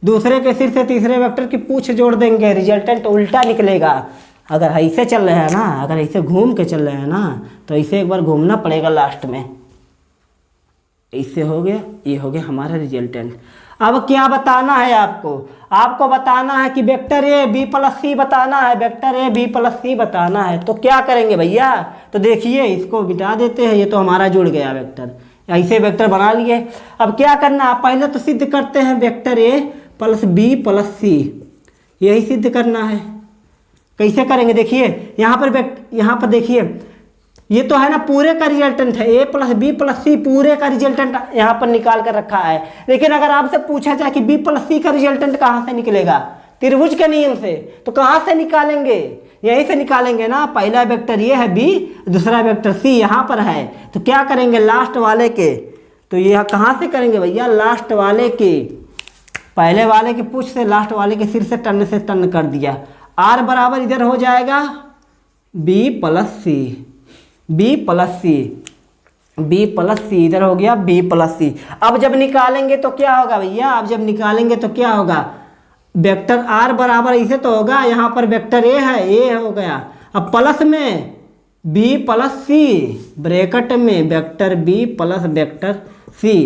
दूसरे के सिर से तीसरे वेक्टर की पूछ जोड़ देंगे, रिजल्टेंट उल्टा निकलेगा। अगर ऐसे चल रहे हैं ना, अगर ऐसे घूम के चल रहे हैं ना, तो ऐसे एक बार घूमना पड़ेगा लास्ट में। इससे हो गया, ये हो गया हमारा रिजल्टेंट। अब क्या बताना है आपको, आपको बताना है कि वेक्टर ए बी प्लस सी बताना है, वेक्टर ए बी प्लस सी बताना है। तो क्या करेंगे भैया, तो देखिए इसको मिटा देते हैं, ये तो हमारा जुड़ गया वेक्टर, ऐसे वेक्टर बना लिए। अब क्या करना है, पहले तो सिद्ध करते हैं vector A plus B plus C, यही सिद्ध करना है। कैसे करेंगे, देखिए यहाँ पर देखिए, ये तो है ना पूरे का रिजल्टेंट है, ए प्लस बी प्लस सी पूरे का रिजल्टेंट यहाँ पर निकाल कर रखा है। लेकिन अगर आपसे पूछा जाए कि बी प्लस सी का रिजल्टेंट कहाँ से निकलेगा, त्रिभुज के नियम से, तो कहाँ से निकालेंगे, यहीं से निकालेंगे ना। पहला वेक्टर ये है बी, दूसरा वेक्टर सी यहाँ पर है, तो क्या करेंगे लास्ट वाले के, तो ये कहाँ से करेंगे भैया, लास्ट वाले के, पहले वाले की पूछ से लास्ट वाले के सिर से टर्न कर दिया। आर बराबर इधर हो जाएगा बी प्लस सी, बी प्लस सी, बी प्लस सी इधर हो गया बी प्लस सी। अब जब निकालेंगे तो क्या होगा भैया, अब जब निकालेंगे तो क्या होगा, वेक्टर आर बराबर इसे तो होगा, यहाँ पर वेक्टर ए है, ए हो गया। अब प्लस में बी प्लस सी, ब्रैकेट में vector B plus vector C,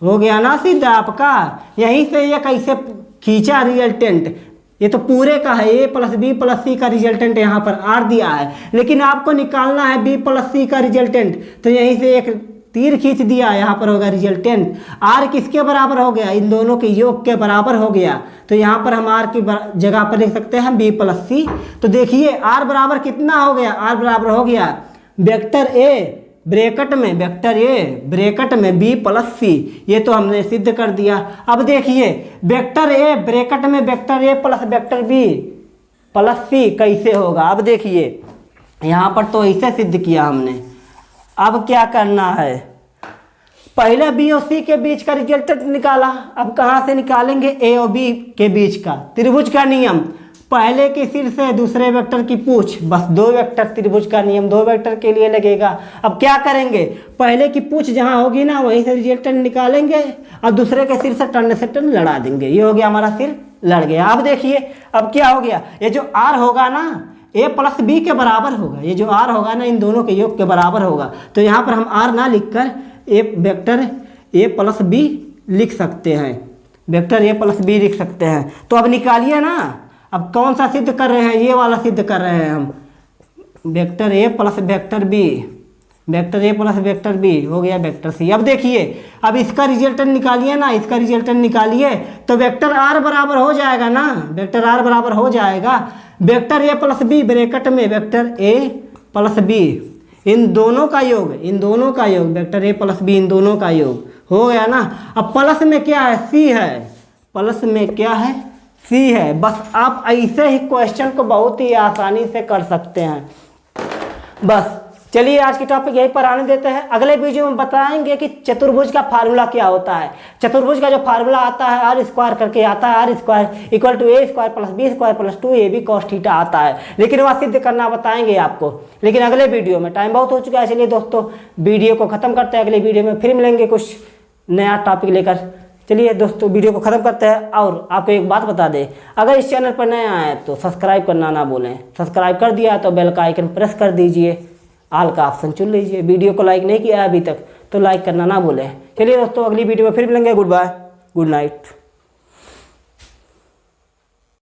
हो गया ना सीधा आपका। यहीं से ये कैसे खींचा रिजल्टेंट, ये तो पूरे का है, ए प्लस बी प्लस सी का रिजल्टेंट यहाँ पर आर दिया है, लेकिन आपको निकालना है बी प्लस सी का रिजल्टेंट, तो यहीं से एक तीर खींच दिया, यहाँ पर होगा रिजल्टेंट। आर किसके बराबर हो गया, इन दोनों के योग के बराबर हो गया, तो यहाँ पर हम आर की जगह पर लिख सकते हैं बी प्लस सी। तो देखिए आर बराबर कितना हो गया, आर बराबर हो गया वेक्टर ए ब्रैकेट में वेक्टर ए ब्रैकेट में बी प्लस सी, ये तो हमने सिद्ध कर दिया। अब देखिए वेक्टर ए ब्रैकेट में vector A plus vector B plus C कैसे होगा। अब देखिए यहाँ पर तो ऐसे सिद्ध किया हमने। अब क्या करना है, पहले बी और सी के बीच का रिजल्टेंट निकाला, अब कहाँ से निकालेंगे, ए और बी के बीच का। त्रिभुज का नियम, पहले के सिर से दूसरे वेक्टर की पूछ, बस दो वेक्टर, त्रिभुज का नियम दो वेक्टर के लिए लगेगा। अब क्या करेंगे, पहले की पूछ जहाँ होगी ना वहीं से रिजल्टेंट निकालेंगे और दूसरे के सिर से टर्न लड़ा देंगे, ये हो गया हमारा सिर लड़ गया। अब देखिए अब क्या हो गया, ये जो आर होगा ना ए प्लस बी के बराबर होगा, ये जो आर होगा ना इन दोनों के योग के बराबर होगा, तो यहाँ पर हम आर ना लिख कर ए वेक्टर ए प्लस बी लिख सकते हैं, वेक्टर ए प्लस बी लिख सकते हैं। तो अब निकालिए ना, अब कौन सा सिद्ध कर रहे हैं, ये वाला सिद्ध कर रहे हैं हम, vector A plus vector B, vector A plus vector B हो गया वेक्टर सी। अब देखिए अब इसका रिजल्टेंट निकालिए ना, इसका रिजल्टेंट निकालिए तो वेक्टर आर बराबर हो जाएगा ना, वेक्टर आर बराबर हो जाएगा vector A plus B bracket में वेक्टर ए प्लस बी, इन दोनों का योग, इन दोनों का योग, वेक्टर ए प्लस बी इन दोनों का योग हो गया ना। अब प्लस में क्या है, सी है, प्लस में क्या है, सी है। बस आप ऐसे ही क्वेश्चन को बहुत ही आसानी से कर सकते हैं। बस चलिए आज की टॉपिक यहीं पर आने देते हैं, अगले वीडियो में बताएंगे कि चतुर्भुज का फार्मूला क्या होता है। चतुर्भुज का जो फार्मूला आता है आर स्क्वायर करके आता है, R square equal to A square plus B square plus 2ab cos theta आता है, लेकिन वह सिद्ध करना बताएंगे आपको, लेकिन अगले वीडियो में। टाइम बहुत हो चुका है, चलिए दोस्तों वीडियो को खत्म करते हैं, अगले वीडियो में फिर मिलेंगे कुछ नया टॉपिक लेकर। चलिए दोस्तों वीडियो को ख़त्म करते हैं। और आपको एक बात बता दें, अगर इस चैनल पर नए आए तो सब्सक्राइब करना ना भूलें, सब्सक्राइब कर दिया तो बेल का आइकन प्रेस कर दीजिए, आल का ऑप्शन चुन लीजिए। वीडियो को लाइक नहीं किया अभी तक तो लाइक करना ना भूलें। चलिए दोस्तों अगली वीडियो में फिर मिलेंगे, गुड बाय, गुड नाइट।